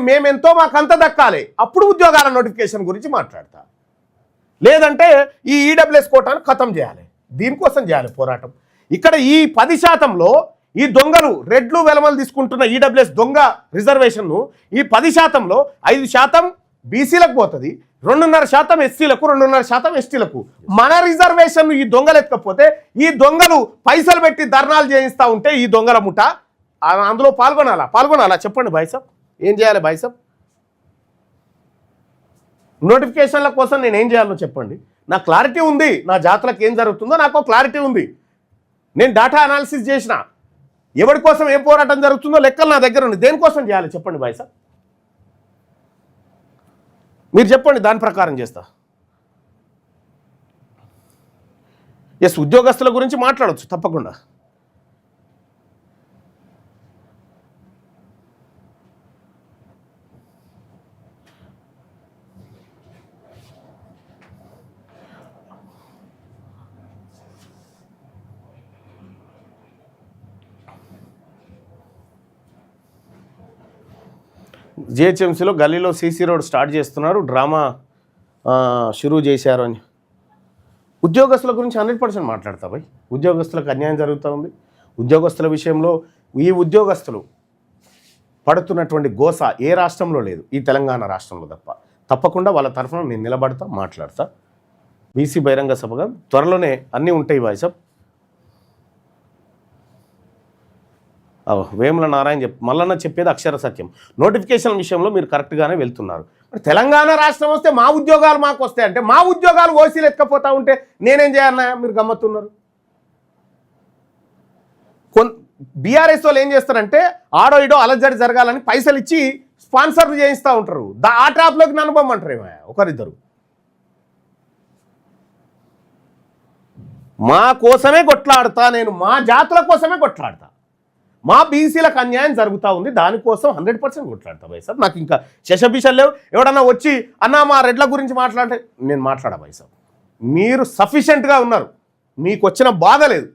మేమెంతో మాకంత దక్కాలి, అప్పుడు ఉద్యోగాల నోటిఫికేషన్ గురించి మాట్లాడతా. లేదంటే ఈ ఈడబ్ల్యూఎస్ కోటాను ఖతం చేయాలి, దీనికోసం చేయాలి పోరాటం. ఇక్కడ ఈ 10%లో ఈ దొంగలు రెడ్లు వెలమలు తీసుకుంటున్న ఈడబ్ల్యూఎస్ దొంగ రిజర్వేషన్ను ఈ 10%లో 5% బీసీలకు పోతుంది, 2.5% ఎస్సీలకు, 2.5% ఎస్టీలకు. మన రిజర్వేషన్ ఈ దొంగలు ఎత్తకపోతే ఈ దొంగలు పైసలు పెట్టి ధర్నాలు చేయిస్తూ ఉంటే ఈ దొంగల ముఠ అందులో పాల్గొనాలా చెప్పండి భాయ్సాబ్. ఏం చేయాలి భాయ్సాబ్? నోటిఫికేషన్ల కోసం నేను ఏం చేయాలో చెప్పండి. నా క్లారిటీ ఉంది, నా జాతులకు ఏం జరుగుతుందో నాకు క్లారిటీ ఉంది. నేను డేటా అనాలిసిస్ చేసిన, ఎవరి కోసం ఏం పోరాటం జరుగుతుందో లెక్కలు నా దగ్గర ఉంది. దేనికోసం చేయాలి చెప్పండి భాయ్సాబ్, మీరు చెప్పండి, దాని ప్రకారం చేస్తా. ఎస్, ఉద్యోగస్తుల గురించి మాట్లాడవచ్చు తప్పకుండా. జిహెచ్ఎంసీలో గల్లీలో సీసీ రోడ్ స్టార్ట్ చేస్తున్నారు, డ్రామా షురూ చేశారు అని. ఉద్యోగస్తుల గురించి 100% మాట్లాడతా భయ్. ఉద్యోగస్తులకు అన్యాయం జరుగుతూ ఉంది. ఉద్యోగస్తుల విషయంలో ఈ ఉద్యోగస్తులు పడుతున్నటువంటి గోస ఏ రాష్ట్రంలో లేదు, ఈ తెలంగాణ రాష్ట్రంలో తప్పకుండా వాళ్ళ తరఫున నేను నిలబడతా, మాట్లాడతా. బీసీ బహిరంగ సభగా త్వరలోనే అన్నీ ఉంటాయి భాయ్సాబ్. వేముల నారాయణ మల్లన్న చెప్పేది అక్షర సత్యం. నోటిఫికేషన్ విషయంలో మీరు కరెక్ట్గానే వెళ్తున్నారు. మరి తెలంగాణ రాష్ట్రం వస్తే మా ఉద్యోగాలు మాకు వస్తాయి అంటే, మా ఉద్యోగాలు ఓసీలు ఎత్తుకపోతా ఉంటే నేనేం చేయాలన్నా? మీరు గమ్మత్తున్నారు. బీఆర్ఎస్ వాళ్ళు ఏం చేస్తారంటే ఆడో ఇడో అలజడి జరగాలని పైసలు ఇచ్చి స్పాన్సర్లు చేయిస్తూ ఉంటారు. ఆ ట్రాప్లోకి నన్ను పంపమంటారు ఏమో ఒకరిద్దరు. మా కోసమే కొట్లాడతా నేను, మా జాతుల కోసమే కొట్లాడతా. మా బీసీలకు అన్యాయం జరుగుతూ ఉంది, దానికోసం 100% కొట్లాడతా భాయ్సాబ్. నాకు ఇంకా శశబిషలు లేవు. ఎవడన్నా వచ్చి అన్నా మా రెడ్ల గురించి మాట్లాడితే నేను మాట్లాడా భాయ్సాబ్. మీరు సఫిషియెంట్గా ఉన్నారు, మీకు వచ్చిన బాధ లేదు.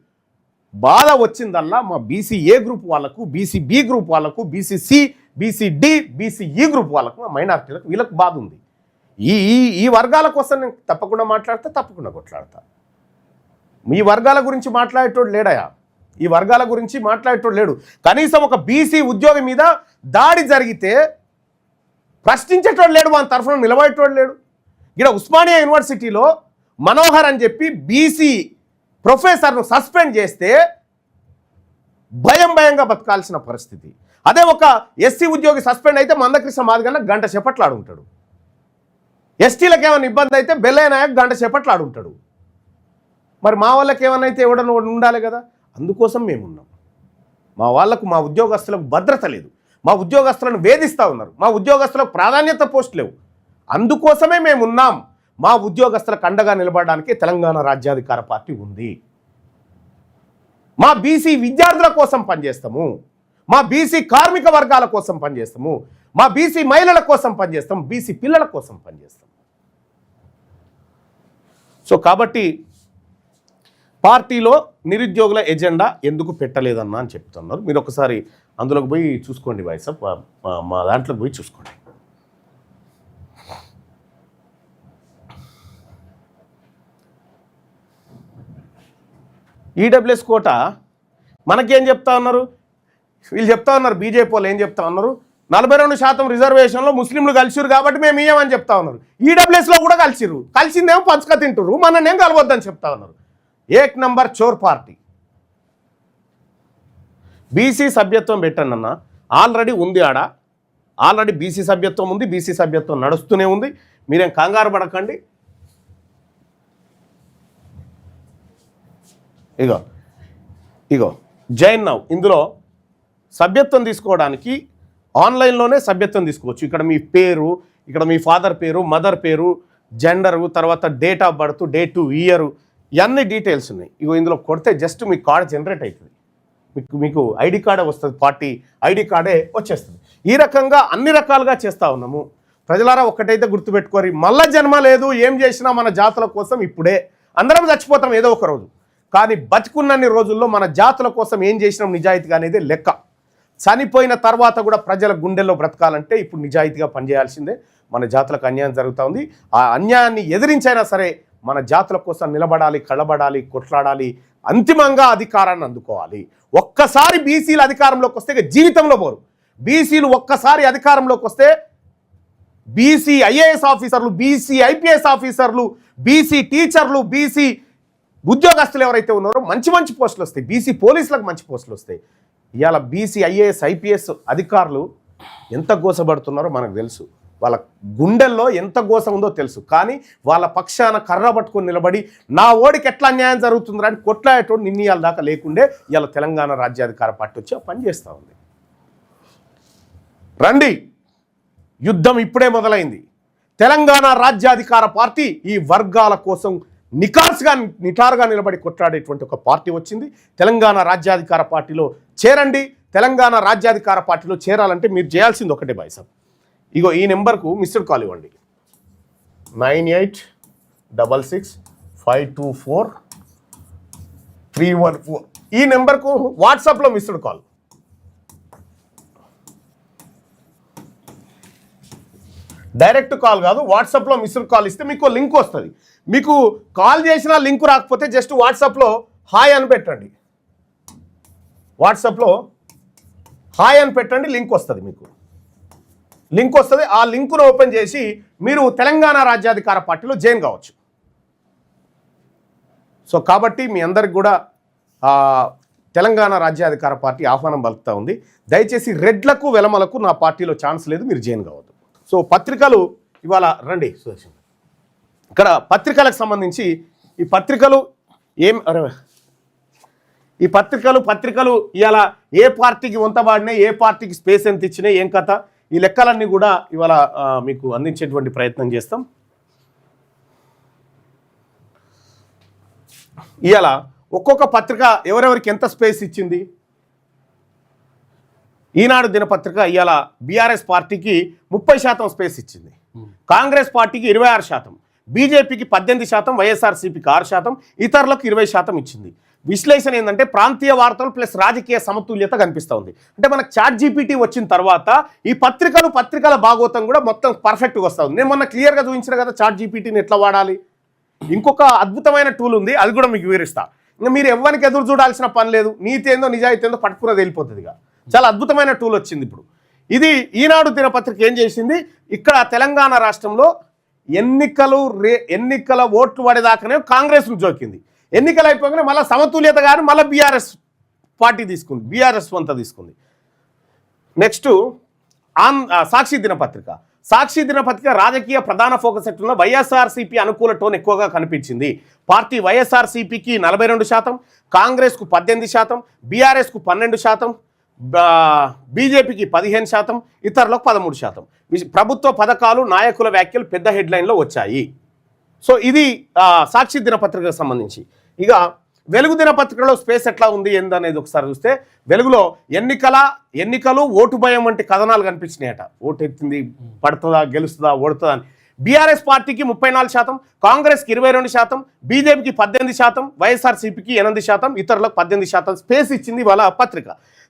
బాధ వచ్చిందల్లా మా బీసీ ఏ గ్రూప్ వాళ్ళకు, బీసీ బి గ్రూప్ వాళ్ళకు, BC C, BC D, BC E group వాళ్ళకు, మా మైనారిటీలకు, వీళ్ళకి బాధ ఉంది. ఈ వర్గాల కోసం నేను తప్పకుండా మాట్లాడతా, తప్పకుండా కొట్లాడతా. మీ వర్గాల గురించి మాట్లాడేటోడు లేడయా, ఈ వర్గాల గురించి మాట్లాడేటోడు లేడు. కనీసం ఒక బీసీ ఉద్యోగి మీద దాడి జరిగితే ప్రశ్నించేటోడు లేడు, మన తరఫున నిలబడేటోడు లేడు. ఇక్కడ ఉస్మానియా యూనివర్సిటీలో మనోహర్ అని చెప్పి బీసీ ప్రొఫెసర్ను సస్పెండ్ చేస్తే భయంగా బతకాల్సిన పరిస్థితి. అదే ఒక ఎస్సీ ఉద్యోగి సస్పెండ్ అయితే మందకృష్ణ మాదిగన్న గంట సేపట్లు ఆడుంటాడు. ఎస్టీలకు ఏమైనా ఇబ్బంది అయితే బెల్లయ్య నాయక్ గంట సేపట్లు ఆడుంటాడు. మరి మా వాళ్ళకి ఏమైనా అయితే ఎవడన్నా ఉండాలి కదా, అందుకోసం మేమున్నాం. మా వాళ్లకు, మా ఉద్యోగస్తులకు భద్రత లేదు, మా ఉద్యోగస్తులను వేధిస్తూ ఉన్నారు, మా ఉద్యోగస్తులకు ప్రాధాన్యత పోస్ట్ లేవు. అందుకోసమే మేమున్నాం. మా ఉద్యోగస్తులకు అండగా నిలబడడానికి తెలంగాణ రాజ్యాధికార పార్టీ ఉంది. మా బీసీ విద్యార్థుల కోసం పనిచేస్తాము, మా బీసీ కార్మిక వర్గాల కోసం పనిచేస్తాము, మా బీసీ మహిళల కోసం పనిచేస్తాం, బీసీ పిల్లల కోసం పనిచేస్తాం. సో కాబట్టి పార్టీలో నిరుద్యోగుల ఎజెండా ఎందుకు పెట్టలేదన్నా అని చెప్తున్నారు. మీరు ఒకసారి అందులోకి పోయి చూసుకోండి భాయ్సాబ్, మా దాంట్లోకి పోయి చూసుకోండి. ఈడబ్ల్యూఎస్ కోట మనకేం చెప్తా ఉన్నారు, వీళ్ళు చెప్తా ఉన్నారు, బీజేపీ వాళ్ళు ఏం చెప్తా ఉన్నారు, 42% రిజర్వేషన్లో ముస్లింలు కలిసిరు కాబట్టి మేము ఇయ్యమని చెప్తా ఉన్నారు. ఈడబ్ల్యూఎస్లో కూడా కలిసిరు, కలిసిందేమో పంచక తింటుర్రు, మననేం కలవద్దని చెప్తా ఉన్నారు. ఏక్ నంబర్ చోర్ పార్టీ. బీసీ సభ్యత్వం పెట్టండి అన్న, ఆల్రెడీ ఉంది ఆడ, ఆల్రెడీ బీసీ సభ్యత్వం ఉంది, బీసీ సభ్యత్వం నడుస్తూనే ఉంది, మీరేం కంగారు పడకండి. ఇగో ఇగో జైన్ నౌ, ఇందులో సభ్యత్వం తీసుకోవడానికి ఆన్లైన్లోనే సభ్యత్వం తీసుకోవచ్చు. ఇక్కడ మీ పేరు, ఇక్కడ మీ ఫాదర్ పేరు, మదర్ పేరు, జెండరు, తర్వాత date of birth, date to year, ఇవన్నీ డీటెయిల్స్ ఉన్నాయి. ఇగో ఇందులో కొడితే జస్ట్ మీ కార్డ్ జనరేట్ అవుతుంది, మీకు ఐడి కార్డే వస్తుంది, పార్టీ ఐడి కార్డే వచ్చేస్తుంది. ఈ రకంగా అన్ని రకాలుగా చేస్తూ ఉన్నాము. ప్రజలారా ఒక్కటైతే గుర్తుపెట్టుకోరి, మళ్ళా జన్మ లేదు, ఏం చేసినా మన జాతుల కోసం ఇప్పుడే. అందరం చచ్చిపోతాం ఏదో ఒక రోజు, కానీ బతికున్నన్ని రోజుల్లో మన జాతుల కోసం ఏం చేసినాం నిజాయితీగా అనేది లెక్క. చనిపోయిన తర్వాత కూడా ప్రజల గుండెల్లో బ్రతకాలంటే ఇప్పుడు నిజాయితీగా పనిచేయాల్సిందే. మన జాతులకు అన్యాయం జరుగుతూ ఉంది, ఆ అన్యాయాన్ని ఎదిరించైనా సరే మన జాతుల కోసం నిలబడాలి, కళ్ళబడాలి, కొట్లాడాలి, అంతిమంగా అధికారాన్ని అందుకోవాలి. ఒక్కసారి బీసీలు అధికారంలోకి వస్తే జీవితంలో పోరు. బీసీలు ఒక్కసారి అధికారంలోకి వస్తే బీసీ ఐఏఎస్ ఆఫీసర్లు, బీసీ ఐపీఎస్ ఆఫీసర్లు, బీసీ టీచర్లు, బీసీ ఉద్యోగస్తులు ఎవరైతే ఉన్నారో మంచి మంచి పోస్టులు వస్తాయి, బీసీ పోలీసులకు మంచి పోస్టులు వస్తాయి. ఇవాళ బీసీ ఐఏఎస్ ఐపీఎస్ అధికారులు ఎంత గోసపడుతున్నారో మనకు తెలుసు, వాళ్ళ గుండెల్లో ఎంత గోస ఉందో తెలుసు. కానీ వాళ్ళ పక్షాన కర్ర పట్టుకొని నిలబడి నా ఓడికి ఎట్లా అన్యాయం జరుగుతుందిరా అని కొట్లాడేటోడు నిన్నయాల దాకా లేకుండే ఇవాళ తెలంగాణ రాజ్యాధికార పార్టీ వచ్చి పనిచేస్తూ ఉంది. రండి, యుద్ధం ఇప్పుడే మొదలైంది. తెలంగాణ రాజ్యాధికార పార్టీ ఈ వర్గాల కోసం నిటారుగా నిలబడి కొట్లాడేటువంటి ఒక పార్టీ వచ్చింది. తెలంగాణ రాజ్యాధికార పార్టీలో చేరండి. తెలంగాణ రాజ్యాధికార పార్టీలో చేరాలంటే మీరు చేయాల్సింది ఒకటే బాయ్సాబ్, ఇగో ఈ నెంబర్కు మిస్డ్ కాల్ ఇవ్వండి, 9866524314. ఈ నెంబర్కు వాట్సాప్లో మిస్డ్ కాల్. డైరెక్ట్ కాల్ కాదు, వాట్సాప్లో మిస్డ్ కాల్ ఇస్తే మీకు లింక్ వస్తుంది. మీకు కాల్ చేసిన లింక్ రాకపోతే జస్ట్ వాట్సాప్లో హాయ్ అని పెట్టండి, వాట్సాప్లో హాయ్ అని పెట్టండి, లింక్ వస్తుంది. మీకు లింక్ వస్తుంది, ఆ లింకును ఓపెన్ చేసి మీరు తెలంగాణ రాజ్యాధికార పార్టీలో జాయిన్ కావచ్చు. సో కాబట్టి మీ అందరికి కూడా తెలంగాణ రాజ్యాధికార పార్టీ ఆహ్వానం పలుకుతూ ఉంది. దయచేసి రెడ్లకు వెలమలకు నా పార్టీలో ఛాన్స్ లేదు, మీరు జాయిన్ కావద్దు. సో పత్రికలు ఇవాళ రండి సుదర్శన్, ఇక్కడ పత్రికలకు సంబంధించి ఈ పత్రికలు ఈ పత్రికలు ఇవాళ ఏ పార్టీకి వంతబాడినాయి, ఏ పార్టీకి స్పేస్ ఎంత ఇచ్చినాయి, ఏం కథ, ఈ లెక్కలన్నీ కూడా ఇవాళ మీకు అందించేటువంటి ప్రయత్నం చేస్తాం. ఇవాళ ఒక్కొక్క పత్రిక ఎవరెవరికి ఎంత స్పేస్ ఇచ్చింది. ఈనాడు దినపత్రిక ఇవాళ బీఆర్ఎస్ పార్టీకి 30% స్పేస్ ఇచ్చింది, కాంగ్రెస్ పార్టీకి 26%, బీజేపీకి 18%, వైఎస్ఆర్సీపీకి 6%, ఇతరులకు 20% ఇచ్చింది. విశ్లేషణ ఏంటంటే ప్రాంతీయ వార్తలు ప్లస్ రాజకీయ సమతుల్యత కనిపిస్తూ ఉంది. అంటే మనకు చాట్ జీపీటీ వచ్చిన తర్వాత ఈ పత్రికల భాగోతం కూడా మొత్తం పర్ఫెక్ట్గా వస్తూ ఉంది. నేను మొన్న క్లియర్గా చూపించిన కదా చాట్ జీపీటీని ఎట్లా వాడాలి. ఇంకొక అద్భుతమైన టూల్ ఉంది, అది కూడా మీకు వివరిస్తా. ఇంకా మీరు ఎవరికి ఎదురు చూడాల్సిన పని లేదు, నీతి ఏందో నిజాయితీ ఏందో పట్టుకున్నది వెళ్ళిపోతుంది. చాలా అద్భుతమైన టూల్ వచ్చింది ఇప్పుడు. ఇది ఈనాడు దినపత్రిక ఏం చేసింది, ఇక్కడ తెలంగాణ రాష్ట్రంలో ఎన్నికల ఓట్లు పడేదాకానే కాంగ్రెస్ను జోకింది. ఎన్నికలు అయిపోగానే మళ్ళీ సమతుల్యత కానీ మళ్ళీ బీఆర్ఎస్ పార్టీ తీసుకుంది, బీఆర్ఎస్ వంత తీసుకుంది. నెక్స్ట్ సాక్షి దినపత్రిక రాజకీయ ప్రధాన ఫోకస్ ఎట్లున్న వైఎస్ఆర్సీపీ అనుకూల టోన్ ఎక్కువగా కనిపించింది. పార్టీ వైఎస్ఆర్సీపీకి 42%, కాంగ్రెస్కు 18%, బీఆర్ఎస్కు 12%, బీజేపీకి 15%, ఇతరులకు 13%. ప్రభుత్వ పథకాలు, నాయకుల వ్యాఖ్యలు పెద్ద హెడ్లైన్లో వచ్చాయి. సో ఇది సాక్షి దినపత్రికకు సంబంధించి. ఇక వెలుగు దినపత్రికలో స్పేస్ ఎట్లా ఉంది ఏందనేది ఒకసారి చూస్తే, వెలుగులో ఎన్నికలు ఓటు భయం వంటి కథనాలు కనిపించినాయట. ఓటు ఎత్తింది, పడుతుందా, గెలుస్తుందా, ఓడుతుందా అని. బీఆర్ఎస్ పార్టీకి 34%, కాంగ్రెస్కి 22%, బీజేపీకి 18%, వైఎస్ఆర్సీపీకి 8%, ఇతరులకు 18% స్పేస్ ఇచ్చింది వాళ్ళ పత్రిక.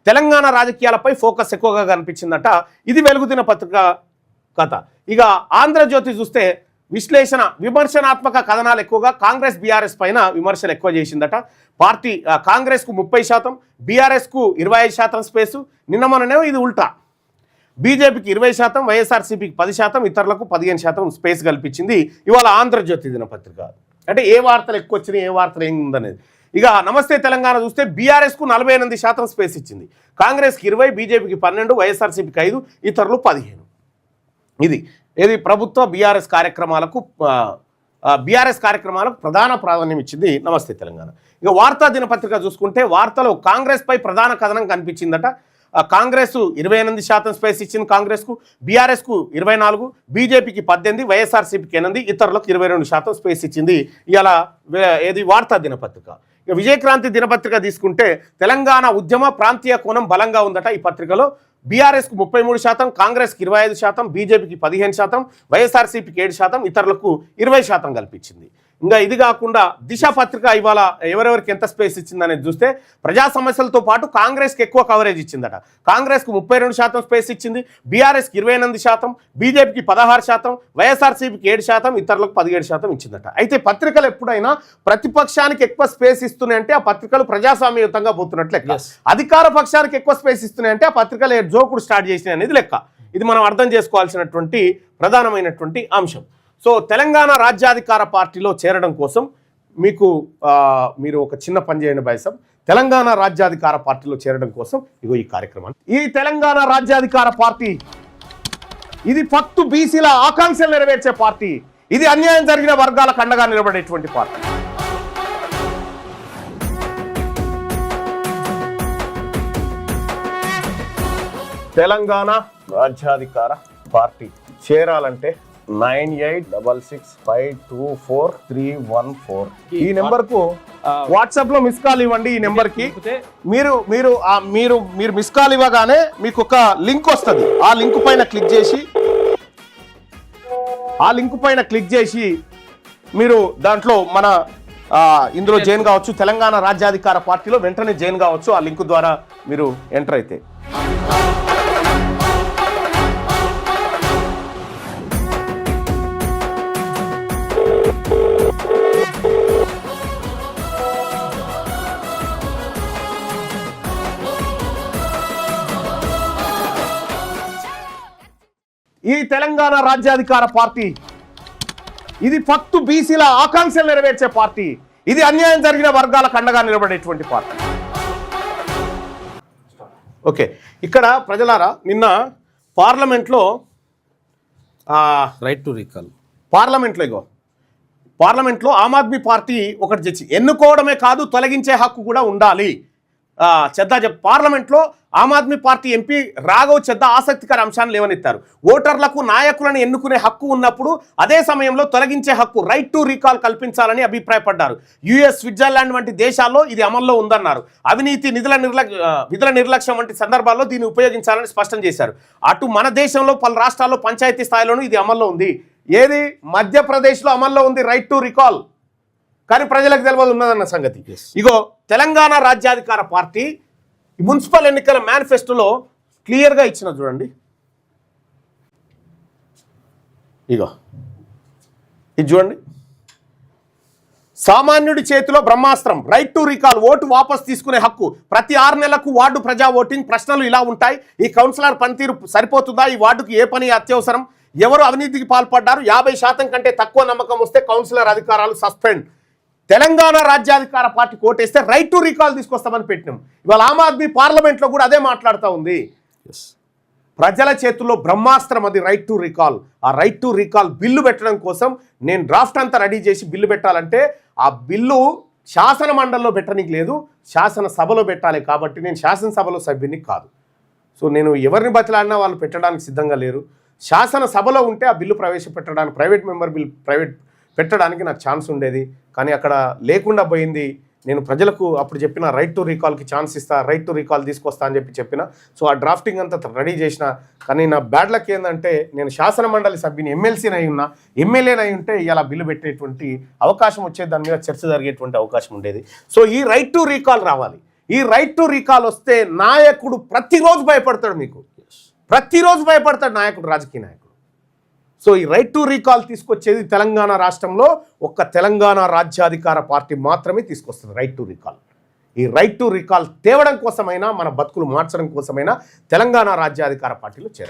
తెలంగాణ రాజకీయాలపై ఫోకస్ ఎక్కువగా కనిపించిందట. ఇది వెలుగు దినపత్రిక కథ. ఇక ఆంధ్రజ్యోతి చూస్తే విశ్లేషణ విమర్శనాత్మక కథనాలు ఎక్కువగా కాంగ్రెస్ బీఆర్ఎస్ పైన విమర్శలు ఎక్కువ చేసిందట. పార్టీ కాంగ్రెస్కు 30%, బీఆర్ఎస్కు 25% స్పేసు. నిన్న మొన్ననేమో ఇది ఉల్టా, బీజేపీకి 20%, వైఎస్ఆర్సీపీకి 10%, ఇతరులకు 15% స్పేస్ కల్పించింది ఇవాళ ఆంధ్రజ్యోతి దినపత్రిక. అంటే ఏ వార్తలు ఎక్కువ వచ్చినాయి, ఏ వార్తలు ఏం ఉందనేది. ఇక నమస్తే తెలంగాణ చూస్తే బీఆర్ఎస్కు 48% స్పేస్ ఇచ్చింది, కాంగ్రెస్కి 20, బీజేపీకి 12, వైఎస్ఆర్సీపీకి 5, ఇతరులు 15. ఇది ప్రభుత్వ బీఆర్ఎస్ కార్యక్రమాలకు ప్రధాన ప్రాధాన్యం ఇచ్చింది నమస్తే తెలంగాణ. ఇక వార్తా దినపత్రిక చూసుకుంటే వార్తలో కాంగ్రెస్ పై ప్రధాన కథనం కనిపించిందట. కాంగ్రెస్ 28% స్పేస్ ఇచ్చింది, కాంగ్రెస్కు, బీఆర్ఎస్కు 24, బీజేపీకి 18, వైఎస్ఆర్సీపీకి 8, ఇతరులకు 22% స్పేస్ ఇచ్చింది ఇలా ఏది వార్తా దినపత్రిక. ఇక విజయక్రాంతి దినపత్రిక తీసుకుంటే తెలంగాణ ఉద్యమ ప్రాంతీయ కోణం బలంగా ఉందట. ఈ పత్రికలో బీఆర్ఎస్కు 33%, కాంగ్రెస్కి 25%, బీజేపీకి 15%, వైఎస్ఆర్సీపీకి 7%, ఇతరులకు 20% కల్పించింది. ఇంకా ఇది కాకుండా దిశ పత్రిక ఇవాళ ఎవరెవరికి ఎంత స్పేస్ ఇచ్చిందనేది చూస్తే ప్రజా సమస్యలతో పాటు కాంగ్రెస్కి ఎక్కువ కవరేజ్ ఇచ్చిందట. కాంగ్రెస్కు 32% స్పేస్ ఇచ్చింది, బీఆర్ఎస్కి 28%, బీజేపీకి 16%, వైఎస్ఆర్సీపీకి 7%, ఇతరులకు 17% ఇచ్చిందట. అయితే పత్రికలు ఎప్పుడైనా ప్రతిపక్షానికి ఎక్కువ స్పేస్ ఇస్తున్నాయంటే ఆ పత్రికలు ప్రజాస్వామ్యయుతంగా పోతున్నట్లు లెక్క. అధికార పక్షానికి ఎక్కువ స్పేస్ ఇస్తున్నాయంటే ఆ పత్రికలు జోకుడు స్టార్ట్ చేసినాయి అనేది లెక్క. ఇది మనం అర్థం చేసుకోవాల్సినటువంటి ప్రధానమైనటువంటి అంశం. సో తెలంగాణ రాజ్యాధికార పార్టీలో చేరడం కోసం మీరు ఒక చిన్న పని చేయండి బైసం. తెలంగాణ రాజ్యాధికార పార్టీలో చేరడం కోసం ఇగో ఈ కార్యక్రమాన్ని. ఈ తెలంగాణ రాజ్యాధికార పార్టీ ఇది ఫక్తు బీసీల ఆకాంక్షలు నెరవేర్చే పార్టీ, ఇది అన్యాయం జరిగిన వర్గాలకు అండగా నిలబడేటువంటి పార్టీ. తెలంగాణ రాజ్యాధికార పార్టీ చేరాలంటే 9866524314 ఈ నెంబర్ కు వాట్సాప్ లో మిస్ కాల్ ఇవ్వండి. ఈ నెంబర్ కి మీరు మిస్ కాల్ ఇవ్వగానే మీకు ఒక లింక్ వస్తుంది. ఆ లింక్ పైన క్లిక్ చేసి మీరు దాంట్లో మన ఇందులో జాయిన్ కావచ్చు. తెలంగాణ రాజ్యాధికార పార్టీలో వెంటనే జాయిన్ కావచ్చు. ఆ లింక్ ద్వారా మీరు ఎంటర్ అయితే. ఈ తెలంగాణ రాజ్యాధికార పార్టీ ఇది ఫక్తు బీసీల ఆకాంక్షలు నెరవేర్చే పార్టీ, ఇది అన్యాయం జరిగిన వర్గాలకు అండగా నిలబడేటువంటి పార్టీ. ఓకే, ఇక్కడ ప్రజలారా నిన్న పార్లమెంట్లో రైట్ టు రీకాల్ పార్లమెంట్లో ఆమ్ ఆద్మీ పార్టీ ఒకటి తెచ్చి ఎన్నుకోవడమే కాదు తొలగించే హక్కు కూడా ఉండాలి. పార్లమెంట్లో ఆమ్ ఆద్మీ పార్టీ ఎంపీ రాఘవ్ చెద్దా ఆసక్తికర అంశాన్ని లేవనెత్తారు. ఓటర్లకు నాయకులను ఎన్నుకునే హక్కు ఉన్నప్పుడు అదే సమయంలో తొలగించే హక్కు రైట్ టు రీకాల్ కల్పించాలని అభిప్రాయపడ్డారు. యుఎస్, స్విట్జర్లాండ్ వంటి దేశాల్లో ఇది అమల్లో ఉందన్నారు. అవినీతి, విధుల నిర్లక్ష్యం వంటి సందర్భాల్లో దీన్ని ఉపయోగించాలని స్పష్టం చేశారు. అటు మన దేశంలో పలు రాష్ట్రాల్లో పంచాయతీ స్థాయిలోనూ ఇది అమల్లో ఉంది. ఏది మధ్యప్రదేశ్లో అమల్లో ఉంది రైట్ టు రీకాల్, కానీ ప్రజలకు తెలియదు ఉన్నదన్న సంగతి. ఇగో తెలంగాణ రాజ్యాధికార పార్టీ మున్సిపల్ ఎన్నికల మేనిఫెస్టోలో క్లియర్గా ఇచ్చిన చూడండి. ఇగో ఇది చూడండి, సామాన్యుడి చేతిలో బ్రహ్మాస్త్రం రైట్ టు రీకాల్, ఓటు వాపస్ తీసుకునే హక్కు, ప్రతి 6 నెలలకు వార్డు ప్రజా ఓటింగ్. ప్రశ్నలు ఇలా ఉంటాయి: ఈ కౌన్సిలర్ పనితీరు సరిపోతుందా? ఈ వార్డుకు ఏ పని అత్యవసరం? ఎవరు అవినీతికి పాల్పడ్డారు? 50% కంటే తక్కువ నమ్మకం వస్తే కౌన్సిలర్ అధికారాలు సస్పెండ్. తెలంగాణ రాజ్యాధికార పార్టీ కోటేస్తే రైట్ టు రీకాల్ తీసుకొస్తామని పెట్టినాం. ఇవాళ ఆమ్ ఆద్మీ పార్లమెంట్లో కూడా అదే మాట్లాడుతూ ఉంది. ప్రజల చేతుల్లో బ్రహ్మాస్త్రం అది రైట్ టు రీకాల్. ఆ రైట్ టు రీకాల్ బిల్లు పెట్టడం కోసం నేను డ్రాఫ్ట్ అంతా రెడీ చేసి బిల్లు పెట్టాలంటే ఆ బిల్లు శాసన మండలిలో పెట్టడానికి లేదు, శాసనసభలో పెట్టాలి. కాబట్టి నేను శాసనసభలో సభ్యుని కాదు. సో నేను ఎవరిని బతిలాడినా వాళ్ళు పెట్టడానికి సిద్ధంగా లేరు. శాసనసభలో ఉంటే ఆ బిల్లు ప్రవేశపెట్టడానికి, ప్రైవేట్ మెంబర్ బిల్ పెట్టడానికి నాకు ఛాన్స్ ఉండేది. కానీ అక్కడ లేకుండా పోయింది. నేను ప్రజలకు అప్పుడు చెప్పిన రైట్ టు రీకాల్కి ఛాన్స్ ఇస్తా, రైట్ టు రీకాల్ తీసుకొస్తా అని చెప్పిన. సో ఆ డ్రాఫ్టింగ్ అంతా రెడీ చేసిన. కానీ నా బ్యాడ్ లక్ ఏంటంటే నేను శాసన మండలి సభ్యుని, ఎమ్మెల్సీని అయి ఉన్నా, ఎమ్మెల్యేని అయి ఉంటే ఇలా బిల్లు పెట్టేటువంటి అవకాశం వచ్చేది, దాని మీద చర్చ జరిగేటువంటి అవకాశం ఉండేది. సో ఈ రైట్ టు రీకాల్ రావాలి. ఈ రైట్ టు రీకాల్ వస్తే నాయకుడు ప్రతిరోజు భయపడతాడు. మీకు ప్రతిరోజు భయపడతాడు నాయకుడు, రాజకీయ నాయకుడు. సో ఈ రైట్ టు రీకాల్ తీసుకొచ్చేది తెలంగాణ రాష్ట్రంలో ఒక్క తెలంగాణ రాజ్యాధికార పార్టీ మాత్రమే తీసుకొస్తుంది రైట్ టు రీకాల్. ఈ రైట్ టు రీకాల్ తేవడం కోసమైనా, మన బతుకులు మార్చడం కోసమైనా తెలంగాణ రాజ్యాధికార పార్టీలో చేరండి.